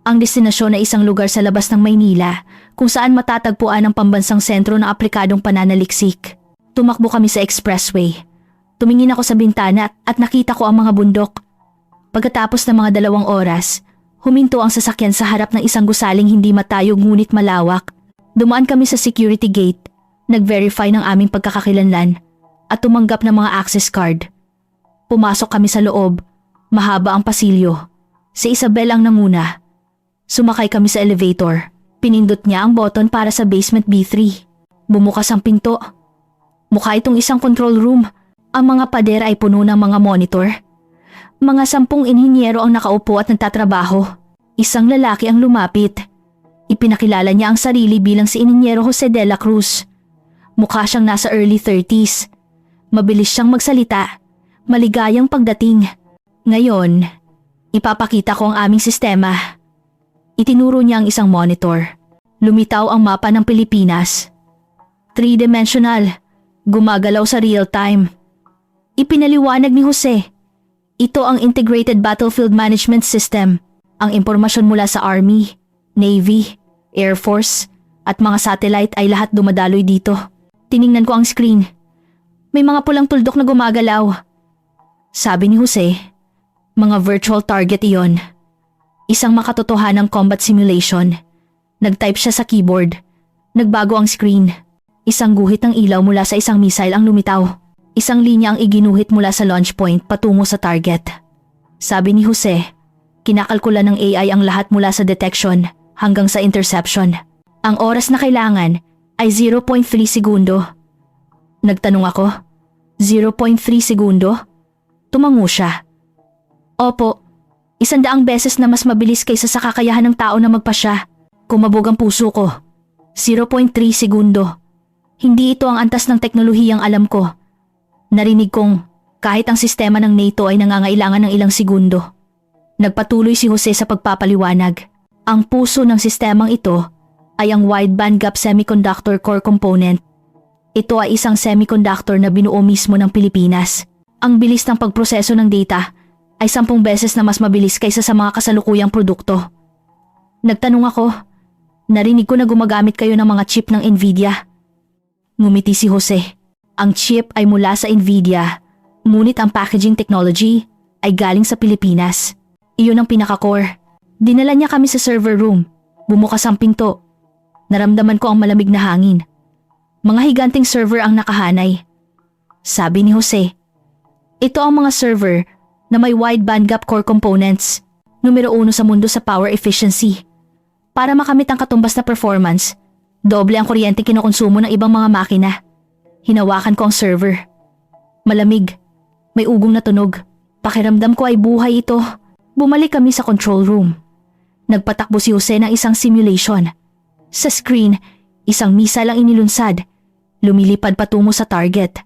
A: Ang destinasyon ay isang lugar sa labas ng Maynila kung saan matatagpuan ang pambansang sentro ng aplikadong pananaliksik. Tumakbo kami sa expressway. Tumingin ako sa bintana at nakita ko ang mga bundok. Pagkatapos ng mga 2 oras, huminto ang sasakyan sa harap ng isang gusaling hindi matayog ngunit malawak. Dumaan kami sa security gate, nag-verify ng aming pagkakakilanlan at tumanggap ng mga access card. Pumasok kami sa loob, mahaba ang pasilyo. Si Isabel ang nanguna. Sumakay kami sa elevator. Pinindot niya ang button para sa basement B3. Bumukas ang pinto. Mukha itong isang control room. Ang mga pader ay puno ng mga monitor. Mga 10 inhinyero ang nakaupo at nagtatrabaho. Isang lalaki ang lumapit. Ipinakilala niya ang sarili bilang si Ininyero Jose de la Cruz. Mukha siyang nasa early 30s. Mabilis siyang magsalita. Maligayang pagdating. Ngayon, ipapakita ko ang aming sistema. Itinuro niya ang isang monitor. Lumitaw ang mapa ng Pilipinas. 3-dimensional. Gumagalaw sa real time. Ipinaliwanag ni Jose. Ito ang Integrated Battlefield Management System. Ang impormasyon mula sa Army, Navy, Air Force at mga satellite ay lahat dumadaloy dito. Tiningnan ko ang screen. May mga pulang tuldok na gumagalaw. Sabi ni Jose, mga virtual target iyon. Isang makatotohanang combat simulation. Nag-type siya sa keyboard. Nagbago ang screen. Isang guhit ng ilaw mula sa isang missile ang lumitaw. Isang linya ang iginuhit mula sa launch point patungo sa target. Sabi ni Jose, kinakalkula ng AI ang lahat mula sa detection hanggang sa interception. Ang oras na kailangan ay 0.3 segundo. Nagtanong ako, 0.3 segundo? Tumango siya. Opo, 100 beses na mas mabilis kaysa sa kakayahan ng tao na magpasya. Kumabog ang puso ko. 0.3 segundo. Hindi ito ang antas ng teknolohiyang alam ko. Narinig kong kahit ang sistema ng NATO ay nangangailangan ng ilang segundo. Nagpatuloy si Jose sa pagpapaliwanag. Ang puso ng sistemang ito ay ang Wide Bandgap Semiconductor Core Component. Ito ay isang semiconductor na binuo mismo ng Pilipinas. Ang bilis ng pagproseso ng data ay 10 beses na mas mabilis kaysa sa mga kasalukuyang produkto. Nagtanong ako, narinig ko na gumagamit kayo ng mga chip ng Nvidia. Ngumiti si Jose. Ang chip ay mula sa Nvidia, ngunit ang packaging technology ay galing sa Pilipinas. Iyon ang pinaka-core. Dinala niya kami sa server room. Bumukas ang pinto. Naramdaman ko ang malamig na hangin. Mga higanting server ang nakahanay. Sabi ni Jose, ito ang mga server na may wide bandgap core components, numero 1 sa mundo sa power efficiency. Para makamit ang katumbas na performance, doble ang kuryente kinukonsumo ng ibang mga makina. Hinawakan ko ang server. Malamig. May ugong na tunog. Pakiramdam ko ay buhay ito. Bumalik kami sa control room. Nagpatakbo si Jose ng isang simulation. Sa screen, isang missile ang inilunsad. Lumilipad patungo sa target.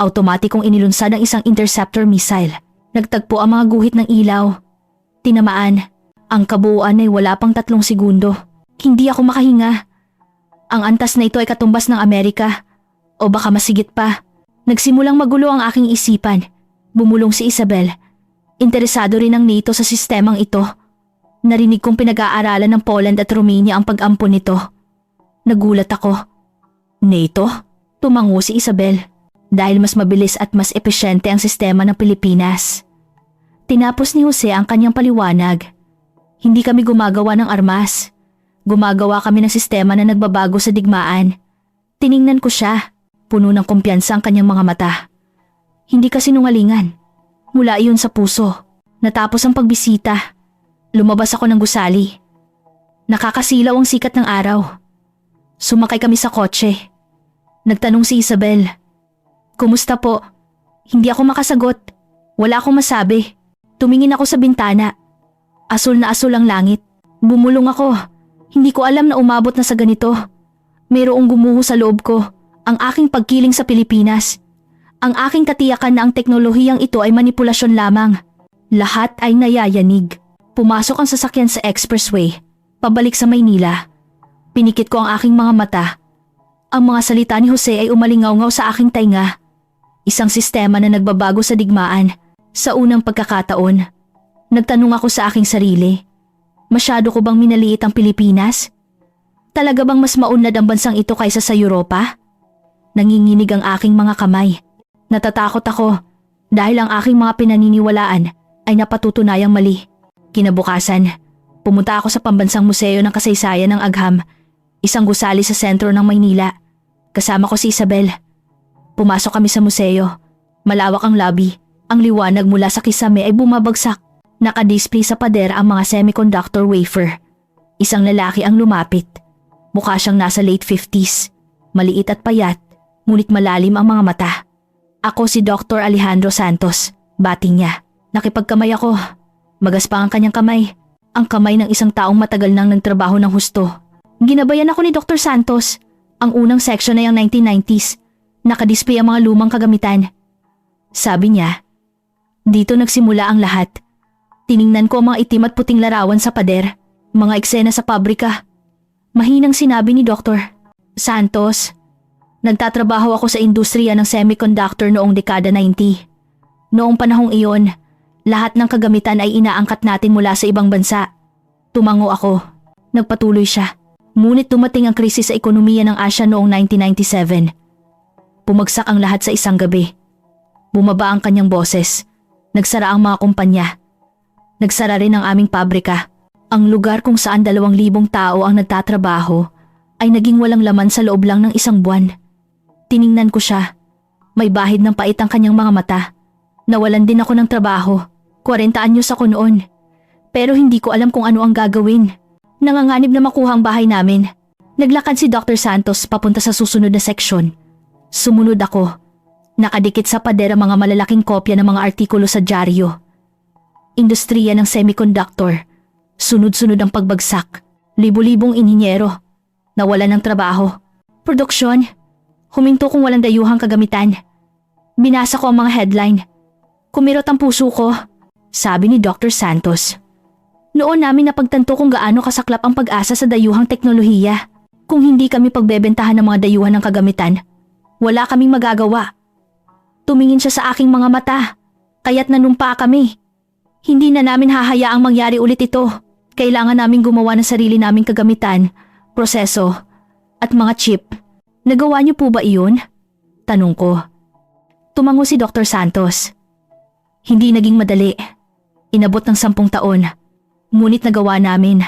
A: Automatikong inilunsad ang isang interceptor missile. Nagtagpo ang mga guhit ng ilaw. Tinamaan. Ang kabuuan ay wala pang 3 segundo. Hindi ako makahinga. Ang antas na ito ay katumbas ng Amerika. O baka masigit pa. Nagsimulang magulo ang aking isipan. Bumulong si Isabel. Interesado rin ang NATO sa sistemang ito. Narinig kong pinag-aaralan ng Poland at Romania ang pag-ampon nito. Nagulat ako. NATO? Tumango si Isabel. Dahil mas mabilis at mas epesyente ang sistema ng Pilipinas. Tinapos ni Jose ang kanyang paliwanag. Hindi kami gumagawa ng armas. Gumagawa kami ng sistema na nagbabago sa digmaan. Tiningnan ko siya. Puno ng kumpiyansa ang kanyang mga mata. Hindi kasi nungalingan. Mula iyon sa puso. Natapos ang pagbisita. Lumabas ako ng gusali. Nakakasilaw ang sikat ng araw. Sumakay kami sa kotse. Nagtanong si Isabel. Kumusta po? Hindi ako makasagot. Wala akong masabi. Tumingin ako sa bintana. Asul na asul ang langit. Bumulong ako. Hindi ko alam na umabot na sa ganito. Mayroong gumuho sa loob ko. Ang aking pagkiling sa Pilipinas. Ang aking katiyakan na ang teknolohiyang ito ay manipulasyon lamang. Lahat ay nayayanig. Pumasok ang sasakyan sa expressway. Pabalik sa Maynila. Pinikit ko ang aking mga mata. Ang mga salita ni Jose ay umalingaw-ngaw sa aking tainga. Isang sistema na nagbabago sa digmaan. Sa unang pagkakataon, nagtanong ako sa aking sarili. Masyado ko bang minaliit ang Pilipinas? Talaga bang mas maunlad ang bansang ito kaysa sa Europa? Nanginginig ang aking mga kamay. Natatakot ako dahil ang aking mga pinaniniwalaan ay napatutunayang mali. Kinabukasan, pumunta ako sa Pambansang Museo ng Kasaysayan ng Agham, isang gusali sa sentro ng Maynila. Kasama ko si Isabel. Pumasok kami sa museo. Malawak ang lobby. Ang liwanag mula sa kisame ay bumabagsak. Nakadisplay sa pader ang mga semiconductor wafer. Isang lalaki ang lumapit. Mukha siyang nasa late 50s. Maliit at payat, ngunit malalim ang mga mata. Ako si Dr. Alejandro Santos. Bating niya. Nakipagkamay ako. Magaspang ang kanyang kamay. Ang kamay ng isang taong matagal nang nagtrabaho ng husto. Ginabayan ako ni Dr. Santos. Ang unang section ay ang 1990s. Nakadisplay ang mga lumang kagamitan. Sabi niya, dito nagsimula ang lahat. Tiningnan ko ang mga itim at puting larawan sa pader. Mga eksena sa pabrika. Mahinang sinabi ni Dr. Santos, nagtatrabaho ako sa industriya ng semiconductor noong dekada 90. Noong panahong iyon, lahat ng kagamitan ay inaangkat natin mula sa ibang bansa. Tumango ako. Nagpatuloy siya. Ngunit dumating ang krisis sa ekonomiya ng Asya noong 1997. Pumagsak ang lahat sa isang gabi. Bumaba ang kanyang boses. Nagsara ang mga kumpanya. Nagsara rin ang aming pabrika. Ang lugar kung saan 2,000 tao ang nagtatrabaho ay naging walang laman sa loob lang ng isang buwan. Tiningnan ko siya. May bahid ng pait ang kanyang mga mata. Nawalan din ako ng trabaho. 40 anyos ako noon. Pero hindi ko alam kung ano ang gagawin. Nanganganib na makuha ang bahay namin. Naglakad si Dr. Santos papunta sa susunod na seksyon. Sumunod ako. Nakadikit sa pader ang mga malalaking kopya ng mga artikulo sa dyaryo. Industriya ng semiconductor. Sunod-sunod ang pagbagsak. Libo-libong inhinyero. Nawalan ng trabaho. Produksyon. Huminto kung walang dayuhang kagamitan. Binasa ko ang mga headline. Kumirot ang puso ko. Sabi ni Dr. Santos. Noon namin napagtanto kung gaano kasaklap ang pag-asa sa dayuhang teknolohiya. Kung hindi kami pagbebentahan ng mga dayuhan ng kagamitan, wala kaming magagawa. Tumingin siya sa aking mga mata, kaya't nanumpa kami. Hindi na namin hahayaang mangyari ulit ito. Kailangan naming gumawa ng sarili naming kagamitan, proseso, at mga chip. Nagawa niyo po ba iyon? Tanong ko. Tumango si Dr. Santos. Hindi naging madali. Inabot ng 10 taon. Ngunit nagawa namin.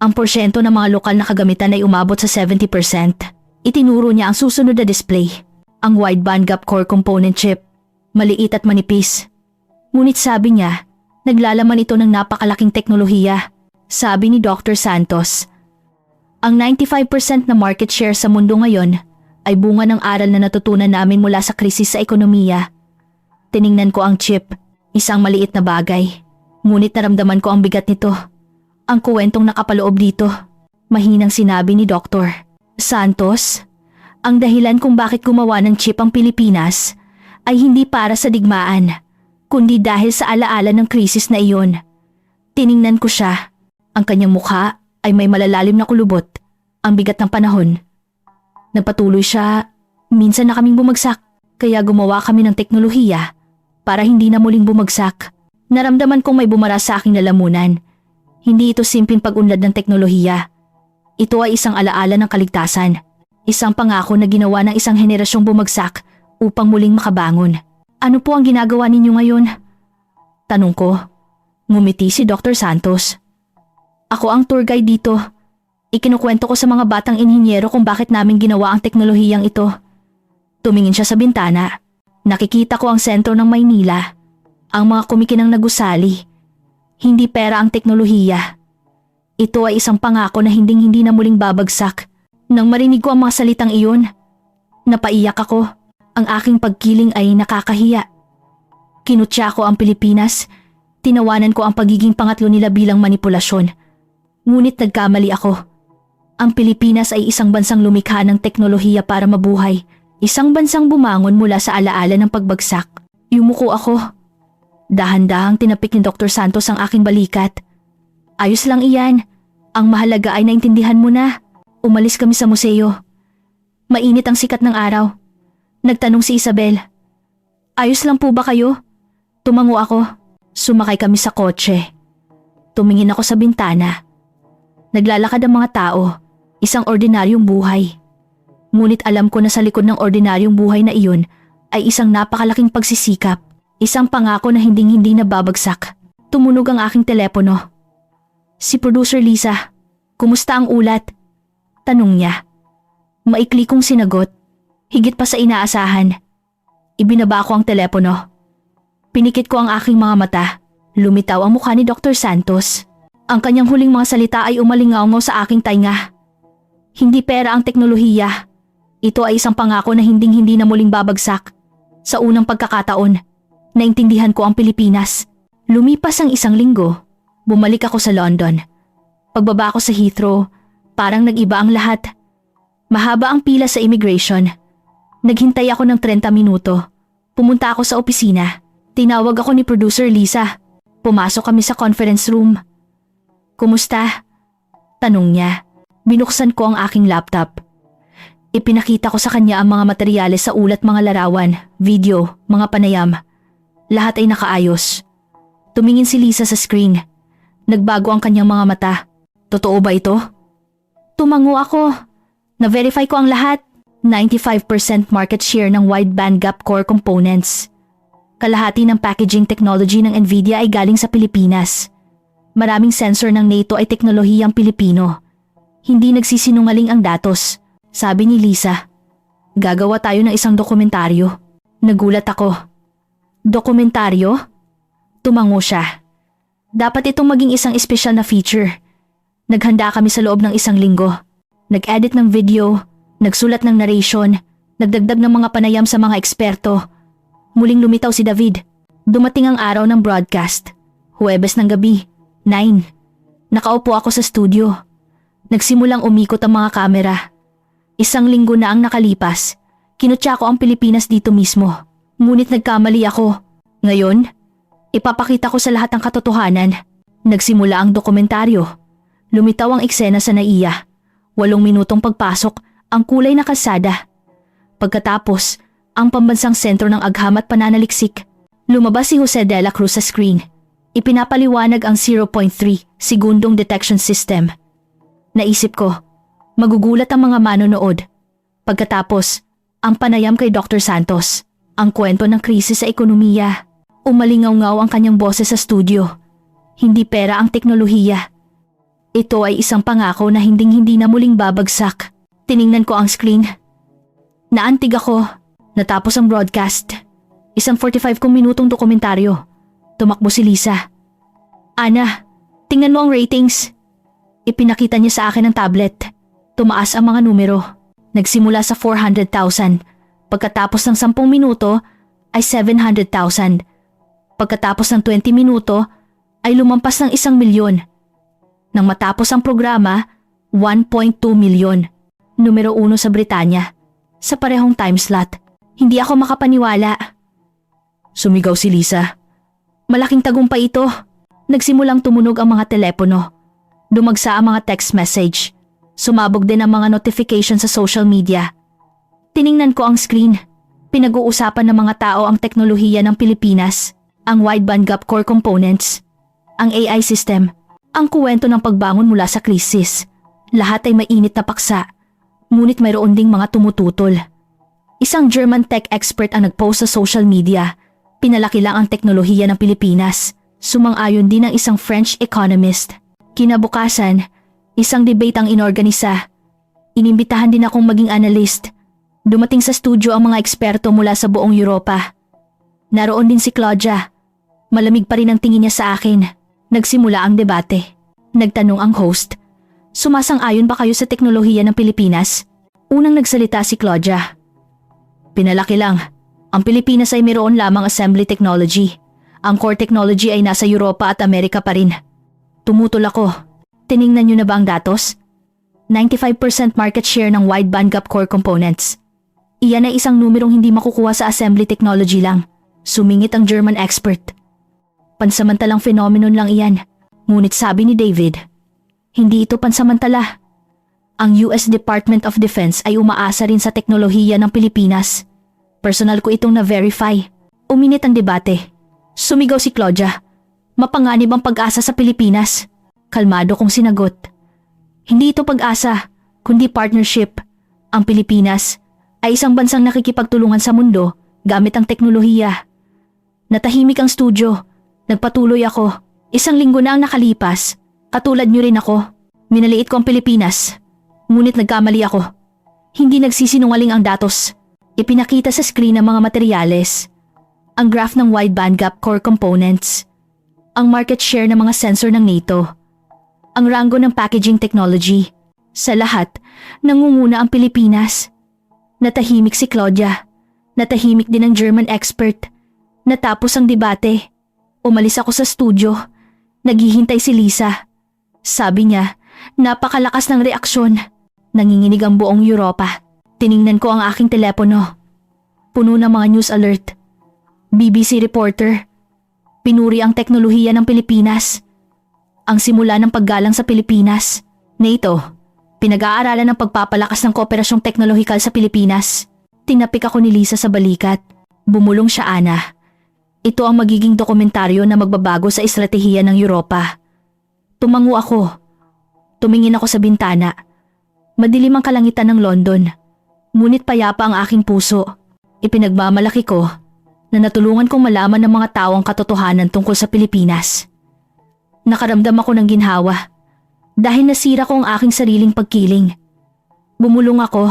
A: Ang porsyento ng mga lokal na kagamitan ay umabot sa 70%. Itinuro niya ang susunod na display. Ang wide bandgap core component chip. Maliit at manipis. Ngunit sabi niya, naglalaman ito ng napakalaking teknolohiya. Sabi ni Dr. Santos. Ang 95% na market share sa mundo ngayon ay bunga ng aral na natutunan namin mula sa krisis sa ekonomiya. Tiningnan ko ang chip, isang maliit na bagay. Ngunit naramdaman ko ang bigat nito. Ang kuwentong nakapaloob dito. Mahinang sinabi ni Dr. Santos, ang dahilan kung bakit gumawa ng chip ang Pilipinas ay hindi para sa digmaan, kundi dahil sa alaala ng krisis na iyon. Tiningnan ko siya. Ang kanyang mukha ay may malalalim na kulubot. Ang bigat ng panahon. Nagpatuloy siya, minsan na kaming bumagsak, kaya gumawa kami ng teknolohiya para hindi na muling bumagsak. Naramdaman kong may bumara sa aking lalamunan. Hindi ito simpleng pag-unlad ng teknolohiya. Ito ay isang alaala ng kaligtasan. Isang pangako na ginawa ng isang henerasyong bumagsak upang muling makabangon. Ano po ang ginagawa ninyo ngayon? Tanong ko. Ngumiti si Dr. Santos. Ako ang tour guide dito. Ikinukwento ko sa mga batang inhinyero kung bakit namin ginawa ang teknolohiyang ito. Tumingin siya sa bintana. Nakikita ko ang sentro ng Maynila. Ang mga kumikinang nagusali. Hindi pera ang teknolohiya. Ito ay isang pangako na hinding-hindi na muling babagsak. Nang marinig ko ang mga salitang iyon, napaiyak ako. Ang aking pagkiling ay nakakahiya. Kinutya ko ang Pilipinas. Tinawanan ko ang pagiging pangatlo nila bilang manipulasyon. Ngunit nagkamali ako. Ang Pilipinas ay isang bansang lumikha ng teknolohiya para mabuhay. Isang bansang bumangon mula sa alaala ng pagbagsak. Yumuko ako. Dahan-dahang tinapik ni Dr. Santos ang aking balikat. Ayos lang iyan. Ang mahalaga ay naintindihan mo na. Umalis kami sa museo. Mainit ang sikat ng araw. Nagtanong si Isabel. Ayos lang po ba kayo? Tumango ako. Sumakay kami sa kotse. Tumingin ako sa bintana. Naglalakad ang mga tao. Isang ordinaryong buhay. Ngunit alam ko na sa likod ng ordinaryong buhay na iyon ay isang napakalaking pagsisikap. Isang pangako na hinding-hindi na babagsak. Tumunog ang aking telepono. Si Producer Lisa, kumusta ang ulat? Tanong niya. Maikli kong sinagot. Higit pa sa inaasahan. Ibinaba ko ang telepono. Pinikit ko ang aking mga mata. Lumitaw ang mukha ni Dr. Santos. Ang kanyang huling mga salita ay umalingaw sa aking tainga. Hindi pera ang teknolohiya. Ito ay isang pangako na hinding-hindi na muling babagsak. Sa unang pagkakataon, naintindihan ko ang Pilipinas. Lumipas ang isang linggo. Bumalik ako sa London. Pagbaba ko sa Heathrow, parang nag-iba ang lahat. Mahaba ang pila sa immigration. Naghintay ako ng 30 minuto. Pumunta ako sa opisina. Tinawag ako ni Producer Lisa. Pumasok kami sa conference room. Kumusta? Tanong niya. Binuksan ko ang aking laptop. Ipinakita ko sa kanya ang mga materyales sa ulat, mga larawan, video, mga panayam. Lahat ay nakaayos. Tumingin si Lisa sa screen. Nagbago ang kanyang mga mata. Totoo ba ito? Tumango ako. Na-verify ko ang lahat. 95% market share ng wide bandgap core components. Kalahati ng packaging technology ng Nvidia ay galing sa Pilipinas. Maraming sensor ng NATO ay teknolohiyang Pilipino. Hindi nagsisinungaling ang datos, sabi ni Lisa. Gagawa tayo ng isang dokumentaryo. Nagulat ako. Dokumentaryo? Tumango siya. Dapat itong maging isang espesyal na feature. Naghanda kami sa loob ng isang linggo. Nag-edit ng video, nagsulat ng narration, nagdagdag ng mga panayam sa mga eksperto. Muling lumitaw si David. Dumating ang araw ng broadcast. Huwebes ng gabi, 9. Nakaupo ako sa studio. Nagsimulang umikot ang mga kamera. Isang linggo na ang nakalipas. Kinutya ko ang Pilipinas dito mismo. Ngunit nagkamali ako. Ngayon, ipapakita ko sa lahat ang katotohanan. Nagsimula ang dokumentaryo. Lumitaw ang eksena sa NAIA. 8 minutong pagpasok, ang kulay na kalsada. Pagkatapos, ang pambansang sentro ng agham at pananaliksik. Lumabas si Jose de la Cruz sa screen. Ipinapaliwanag ang 0.3 segundong detection system. Naisip ko, magugulat ang mga manonood. Pagkatapos, ang panayam kay Dr. Santos. Ang kwento ng krisis sa ekonomiya. Umalingaw-ngaw ang kanyang boses sa studio. Hindi pera ang teknolohiya. Ito ay isang pangako na hinding-hindi na muling babagsak. Tiningnan ko ang screen. Naantig ako. Natapos ang broadcast. Isang 45 minutong dokumentaryo. Tumakbo si Lisa. Ana, tingnan mo ang ratings. Ipinakita niya sa akin ang tablet. Tumaas ang mga numero. Nagsimula sa 400,000. Pagkatapos ng 10 minuto ay 700,000. Pagkatapos ng 20 minuto ay lumampas ng 1 milyon. Nang matapos ang programa, 1.2 milyon. Numero 1 sa Britanya. Sa parehong time slot. Hindi ako makapaniwala. Sumigaw si Lisa. Malaking tagumpay ito. Nagsimulang tumunog ang mga telepono. Dumagsa ang mga text message. Sumabog din ang mga notification sa social media. Tiningnan ko ang screen. Pinag-uusapan ng mga tao ang teknolohiya ng Pilipinas, ang wide bandgap core components, ang AI system, ang kuwento ng pagbangon mula sa krisis. Lahat ay mainit na paksa, ngunit mayroon ding mga tumututol. Isang German tech expert ang nagpost sa social media. Pinalaki lang ang teknolohiya ng Pilipinas. Sumang-ayon din ang isang French economist. Kinabukasan, isang debate ang inorganisa. Inimbitahan din akong maging analyst. Dumating sa studio ang mga eksperto mula sa buong Europa. Naroon din si Claudia. Malamig pa rin ang tingin niya sa akin. Nagsimula ang debate. Nagtanong ang host, "Sumasang-ayon ba kayo sa teknolohiya ng Pilipinas?" Unang nagsalita si Claudia. "Pinalaki lang. Ang Pilipinas ay mayroon lamang assembly technology. Ang core technology ay nasa Europa at Amerika pa rin." Tumutol ako. Tiningnan niyo na ba ang datos? 95% market share ng wide bandgap core components. Iyan ay isang numerong hindi makukuha sa assembly technology lang. Sumingit ang German expert. Pansamantalang phenomenon lang iyan. Ngunit sabi ni David, hindi ito pansamantala. Ang US Department of Defense ay umaasa rin sa teknolohiya ng Pilipinas. Personal ko itong na-verify. Uminit ang debate. Sumigaw si Claudia. Mapanganib ang pag-asa sa Pilipinas. Kalmado kong sinagot. Hindi ito pag-asa, kundi partnership. Ang Pilipinas ay isang bansang nakikipagtulungan sa mundo gamit ang teknolohiya. Natahimik ang studio. Nagpatuloy ako. 1 linggo na ang nakalipas. Katulad niyo rin ako. Minaliit ko ang Pilipinas. Ngunit nagkamali ako. Hindi nagsisinungaling ang datos. Ipinakita sa screen ang mga materyales. Ang graph ng wide bandgap core components. Ang market share ng mga sensor ng NATO. Ang ranggo ng packaging technology. Sa lahat, nangunguna ang Pilipinas. Natahimik si Claudia. Natahimik din ang German expert. Natapos ang debate. Umalis ako sa studio. Naghihintay si Lisa. Sabi niya, napakalakas ng reaksyon. Nanginginig ang buong Europa. Tiningnan ko ang aking telepono. Puno ng mga news alert. BBC reporter. Pinuri ang teknolohiya ng Pilipinas. Ang simula ng paggalang sa Pilipinas. NATO. Pinag-aaralan ng pagpapalakas ng kooperasyong teknolohikal sa Pilipinas. Tinapik ako ni Lisa sa balikat. Bumulong siya, Ana. Ito ang magiging dokumentaryo na magbabago sa estratehiya ng Europa. Tumango ako. Tumingin ako sa bintana. Madilim ang kalangitan ng London. Ngunit payapa ang aking puso. Ipinagmamalaki ko na natulungan kong malaman ng mga tao ang katotohanan tungkol sa Pilipinas. Nakaramdam ako ng ginhawa dahil nasira ko ang aking sariling pagkiling. Bumulong ako.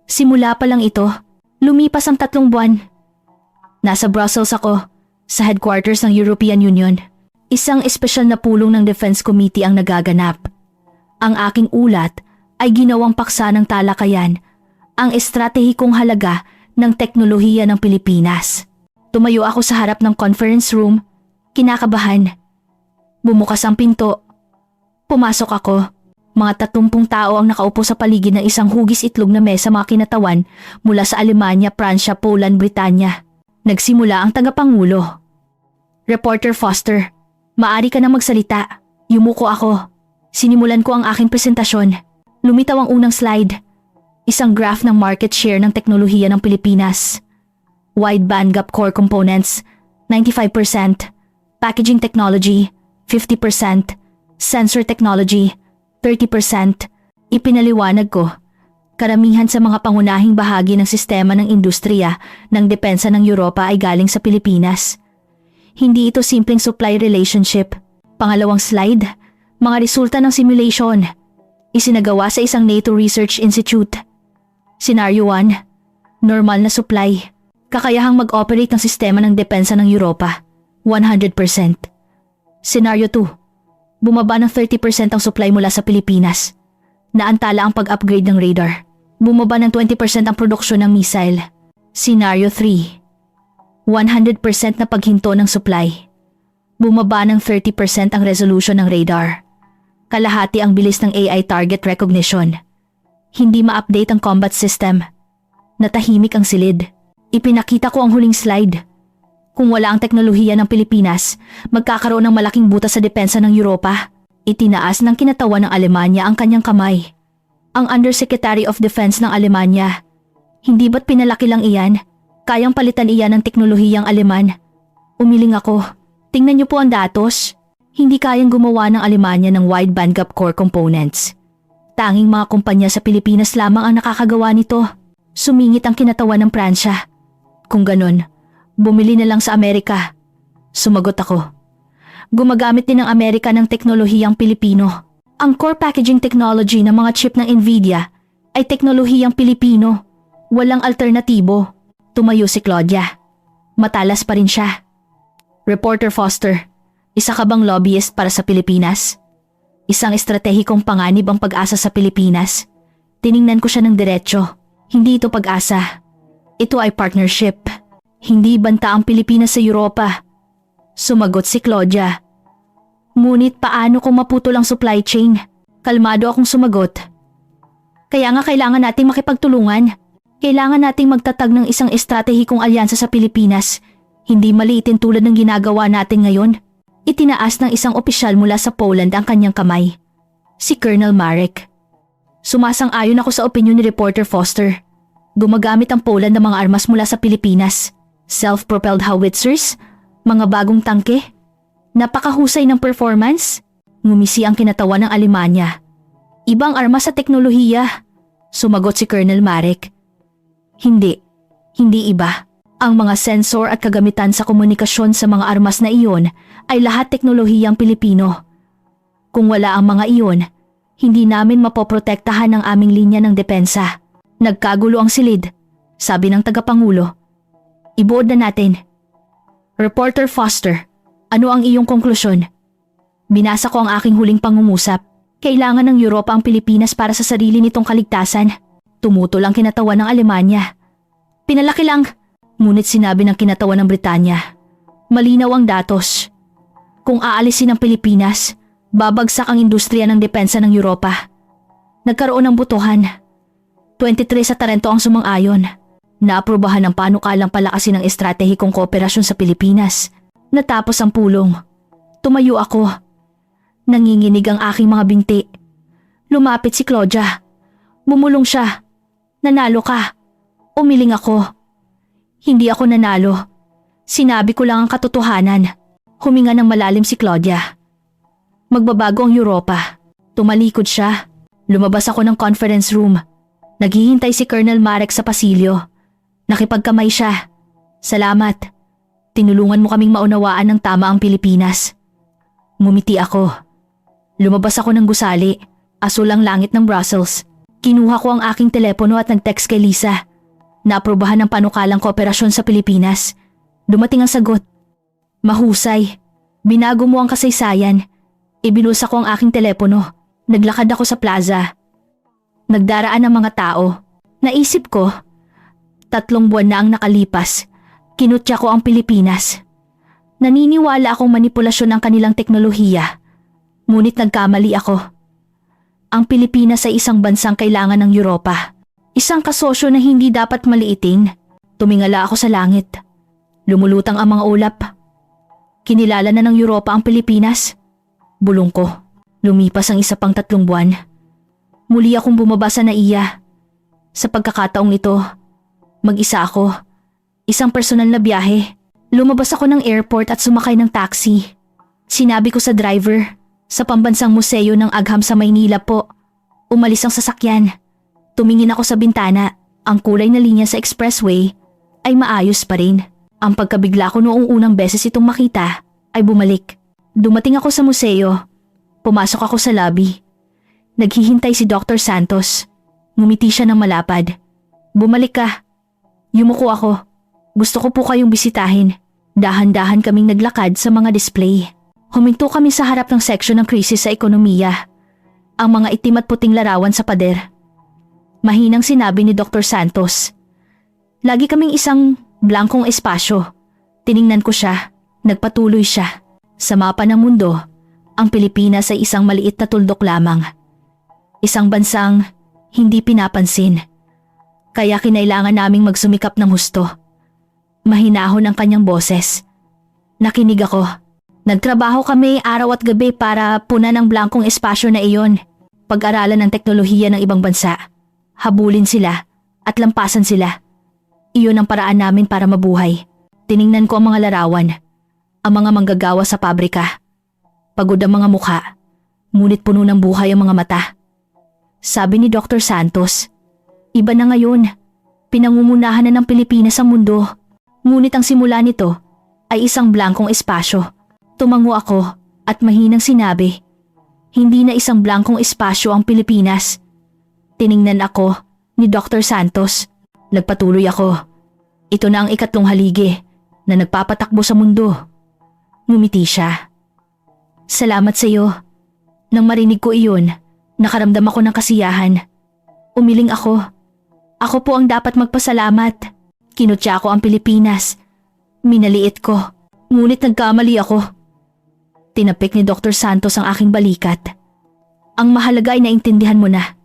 A: Simula pa lang ito. Lumipas ang 3 buwan. Nasa Brussels ako, sa headquarters ng European Union. Isang espesyal na pulong ng Defense Committee ang nagaganap. Ang aking ulat ay ginawang paksa ng talakayan, ang estratehikong halaga ng teknolohiya ng Pilipinas. Tumayo ako sa harap ng conference room, kinakabahan. Bumukas ang pinto. Pumasok ako. Mga 30 tao ang nakaupo sa paligid ng isang hugis itlog na mesa, mga kinatawan mula sa Alemanya, Pransya, Poland, Britanya. Nagsimula ang tagapangulo. Reporter Foster, maari ka na magsalita. Yumuko ako. Sinimulan ko ang aking presentasyon. Lumitaw ang unang slide. Isang graph ng market share ng teknolohiya ng Pilipinas. Wide bandgap core components, 95%. Packaging technology, 50%. Sensor technology, 30%. Ipinaliwanag ko. Karamihan sa mga pangunahing bahagi ng sistema ng industriya ng depensa ng Europa ay galing sa Pilipinas. Hindi ito simpleng supply relationship. Pangalawang slide, mga resulta ng simulation. Isinagawa sa isang NATO Research Institute. Scenario 1, normal na supply. Kakayahang mag-operate ng sistema ng depensa ng Europa, 100%. Scenario 2, bumaba ng 30% ang supply mula sa Pilipinas. Naantala ang pag-upgrade ng radar. Bumaba ng 20% ang produksyon ng missile. Scenario 3, 100% na paghinto ng supply. Bumaba ng 30% ang resolution ng radar. Kalahati ang bilis ng AI target recognition. Hindi ma-update ang combat system. Natahimik ang silid. Ipinakita ko ang huling slide. Kung wala ang teknolohiya ng Pilipinas, magkakaroon ng malaking butas sa depensa ng Europa. Itinaas ng kinatawan ng Alemanya ang kanyang kamay. Ang Undersecretary of Defense ng Alemanya. Hindi ba't pinalaki lang iyan? Kayang palitan iyan ng teknolohiyang Aleman. Umiling ako. Tingnan niyo po ang datos. Hindi kayang gumawa ng Alemanya ng wide bandgap core components. Tanging mga kumpanya sa Pilipinas lamang ang nakakagawa nito. Sumingit ang kinatawan ng Pransya. Kung ganon, bumili na lang sa Amerika. Sumagot ako. Gumagamit din ng Amerika ng teknolohiyang Pilipino. Ang core packaging technology ng mga chip ng Nvidia ay teknolohiyang Pilipino. Walang alternatibo. Tumayo si Claudia. Matalas pa rin siya. Reporter Foster, isa ka bang lobbyist para sa Pilipinas? Isang estratehikong panganib ang pag-asa sa Pilipinas. Tiningnan ko siya ng diretsyo. Hindi ito pag-asa. Ito ay partnership. Hindi banta ang Pilipinas sa Europa. Sumagot si Claudia. Ngunit paano kung maputol ang supply chain? Kalmado akong sumagot. Kaya nga kailangan nating makipagtulungan. Kailangan nating magtatag ng isang estratehikong alyansa sa Pilipinas. Hindi maliitin tulad ng ginagawa natin ngayon. Itinaas ng isang opisyal mula sa Poland ang kanyang kamay. Si Colonel Marek. Sumasang-ayon ako sa opinyon ni Reporter Foster. Gumagamit ang Poland ng mga armas mula sa Pilipinas. Self-propelled howitzers, mga bagong tangke. Napakahusay ng performance. Ngumisi ang kinatawan ng Alemanya. Ibang armas sa teknolohiya. Sumagot si Colonel Marek. Hindi iba. Ang mga sensor at kagamitan sa komunikasyon sa mga armas na iyon ay lahat teknolohiyang Pilipino. Kung wala ang mga iyon, hindi namin mapoprotektahan ang aming linya ng depensa. Nagkagulo ang silid, sabi ng tagapangulo. Ibuod na natin. Reporter Foster, ano ang iyong konklusyon? Binasa ko ang aking huling pangungusap. Kailangan ng Europa ang Pilipinas para sa sarili nitong kaligtasan. Tumutol ang kinatawan ng Alemanya. Pinalaki lang. Ngunit sinabi ng kinatawan ng Britanya, malinaw ang datos. Kung aalisin ang Pilipinas, babagsak ang industriya ng depensa ng Europa. Nagkaroon ng botohan. 23 sa Tarento ang sumang-ayon. Naaprubahan ng panukalang palakasin ng estratehikong kooperasyon sa Pilipinas. Natapos ang pulong. Tumayo ako. Nanginginig ang aking mga binti. Lumapit si Claudia. Bumulong siya. Nanalo ka. Umiling ako. Hindi ako nanalo. Sinabi ko lang ang katotohanan. Huminga ng malalim si Claudia. Magbabago ang Europa. Tumalikod siya. Lumabas ako ng conference room. Naghihintay si Colonel Marek sa pasilyo. Nakipagkamay siya. Salamat. Tinulungan mo kaming maunawaan ng tama ang Pilipinas. Ngumiti ako. Lumabas ako ng gusali. Asul ang langit ng Brussels. Kinuha ko ang aking telepono at nag-text kay Lisa. Naaprubahan ng panukalang kooperasyon sa Pilipinas. Dumating ang sagot. Mahusay. Binago mo ang kasaysayan. Ibinusa ko ang aking telepono. Naglakad ako sa plaza. Nagdaraan ang mga tao. Naisip ko, 3 buwan na ang nakalipas. Kinutya ko ang Pilipinas. Naniniwala akong manipulasyon ng kanilang teknolohiya. Ngunit nagkamali ako. Ang Pilipinas ay isang bansang kailangan ng Europa. Isang kasosyo na hindi dapat maliitin. Tumingala ako sa langit. Lumulutang ang mga ulap. Kinilala na ng Europa ang Pilipinas. Bulong ko. Lumipas ang isa pang 3 buwan. Muli akong bumaba sa NAIA. Sa pagkakataong ito, mag-isa ako. Isang personal na biyahe. Lumabas ako ng airport at sumakay ng taxi. Sinabi ko sa driver, sa pambansang museo ng Agham sa Maynila po. Umalis ang sasakyan. Tumingin ako sa bintana. Ang kulay na linya sa expressway ay maayos pa rin. Ang pagkabigla ko noong unang beses itong makita ay bumalik. Dumating ako sa museo. Pumasok ako sa lobby. Naghihintay si Dr. Santos. Ngumiti siya ng malapad. Bumalik ka. Yumuko ako. Gusto ko po kayong bisitahin. Dahan-dahan kaming naglakad sa mga display. Huminto kami sa harap ng seksyon ng krisis sa ekonomiya. Ang mga itim at puting larawan sa pader. Mahinang sinabi ni Dr. Santos. Lagi kaming isang blankong espasyo. Tiningnan ko siya. Nagpatuloy siya. Sa mapa ng mundo, ang Pilipinas ay isang maliit na tuldok lamang. Isang bansang hindi pinapansin. Kaya kinailangan naming magsumikap ng husto. Mahinahon ang kanyang boses. Nakinig ako. Nagtrabaho kami araw at gabi para punan ang blankong espasyo na iyon. Pag-aralan ng teknolohiya ng ibang bansa. Habulin sila at lampasan sila. Iyon ang paraan namin para mabuhay. Tiningnan ko ang mga larawan. Ang mga manggagawa sa pabrika. Pagod ang mga mukha. Ngunit puno ng buhay ang mga mata. sabi ni Dr. Santos. Iba na ngayon. Pinangungunahan na ng Pilipinas ang mundo. Ngunit ang simula nito ay isang blankong espasyo. Tumango ako at mahinang sinabi, hindi na isang blankong espasyo ang Pilipinas. Tiningnan ako ni Dr. Santos. Nagpatuloy ako. Ito na ang ikatlong haligi na nagpapatakbo sa mundo. Ngumiti siya. Salamat sa iyo. Nang marinig ko iyon, nakaramdam ako ng kasiyahan. Umiling ako. Ako po ang dapat magpasalamat. Kinutya ko ang Pilipinas. Minaliit ko, ngunit nagkamali ako. Tinapik ni Dr. Santos ang aking balikat. Ang mahalaga ay naintindihan mo na.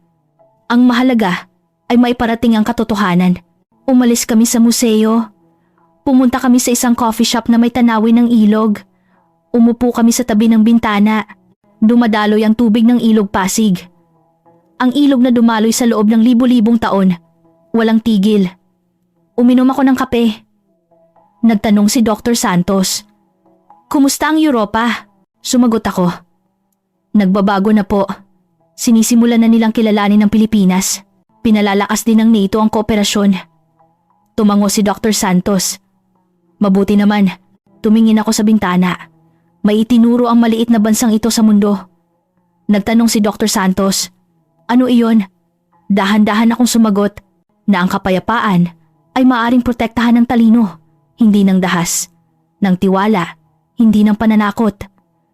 A: Ang mahalaga ay maiparating ang katotohanan. Umalis kami sa museo. Pumunta kami sa isang coffee shop na may tanawin ng ilog. Umupo kami sa tabi ng bintana. Dumadaloy ang tubig ng ilog Pasig. Ang ilog na dumaloy sa loob ng libu-libong taon. Walang tigil. Uminom ako ng kape. Nagtanong si Dr. Santos. Kumusta ang Europa? Sumagot ako. Nagbabago na po. Sinisimulan na nilang kilalanin ng Pilipinas. Pinalalakas din ng NATO ang kooperasyon. Tumango si Dr. Santos. Mabuti naman, tumingin ako sa bintana. May itinuro ang maliit na bansang ito sa mundo. Nagtanong si Dr. Santos. Ano iyon? Dahan-dahan akong sumagot na ang kapayapaan ay maaring protektahan ng talino, hindi ng dahas, ng tiwala, hindi ng pananakot,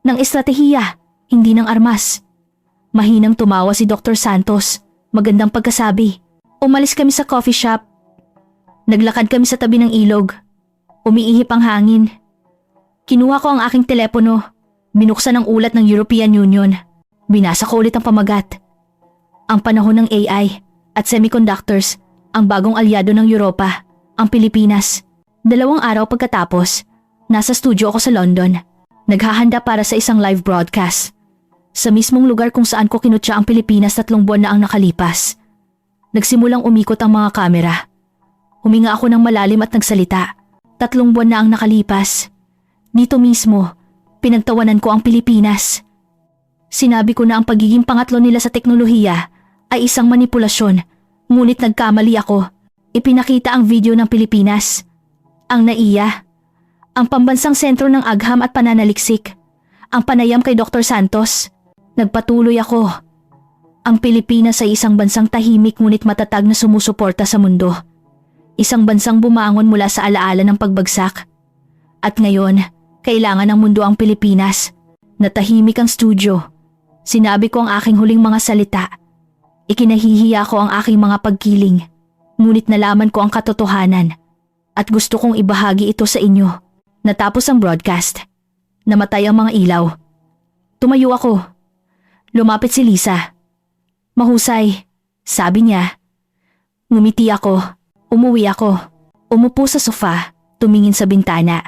A: ng estratehiya, hindi ng armas. Mahinang tumawa si Dr. Santos. Magandang pagkasabi. Umalis kami sa coffee shop. Naglakad kami sa tabi ng ilog. Umiihip ang hangin. Kinuha ko ang aking telepono. Binuksan ang ulat ng European Union. Binasa ko ulit ang pamagat. Ang panahon ng AI at semiconductors, ang bagong alyado ng Europa, ang Pilipinas. 2 araw pagkatapos, nasa studio ako sa London. Naghahanda para sa isang live broadcast. Sa mismong lugar kung saan ko kinutya ang Pilipinas 3 buwan na ang nakalipas. Nagsimulang umikot ang mga kamera. Huminga ako ng malalim at nagsalita. 3 buwan na ang nakalipas. Dito mismo, pinagtawanan ko ang Pilipinas. Sinabi ko na ang pagiging pangatlo nila sa teknolohiya ay isang manipulasyon, ngunit nagkamali ako. Ipinakita ang video ng Pilipinas. Ang NAIA, ang pambansang sentro ng agham at pananaliksik, ang panayam kay Dr. Santos. Nagpatuloy ako. Ang Pilipinas ay isang bansang tahimik ngunit matatag na sumusuporta sa mundo. Isang bansang bumangon mula sa alaala ng pagbagsak. At ngayon, kailangan ng mundo ang Pilipinas. Natahimik ang studio. Sinabi ko ang aking huling mga salita. Ikinahihiya ko ang aking mga pagkiling. Ngunit nalaman ko ang katotohanan. At gusto kong ibahagi ito sa inyo. Natapos ang broadcast. Namatay ang mga ilaw. Tumayo ako. Lumapit si Lisa. Mahusay, sabi niya. Ngumiti ako. Umuwi ako. Umupo sa sofa, tumingin sa bintana.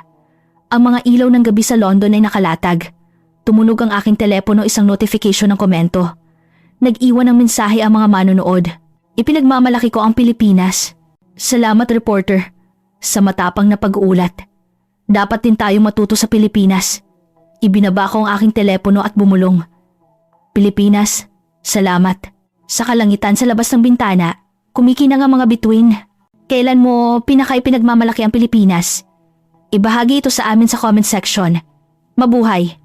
A: Ang mga ilaw ng gabi sa London ay nakalatag. Tumunog ang aking telepono, isang notification ng komento. Nag-iwan ng mensahe ang mga manonood. Ipinagmamalaki ko ang Pilipinas. Salamat reporter, sa matapang na pag-uulat. Dapat din tayo matuto sa Pilipinas. Ibinaba ko ang aking telepono at bumulong. Pilipinas, salamat. Sa kalangitan sa labas ng bintana, kumikinang ang mga bituin. Kailan mo pinagmamalaki ang Pilipinas? Ibahagi ito sa amin sa comment section. Mabuhay!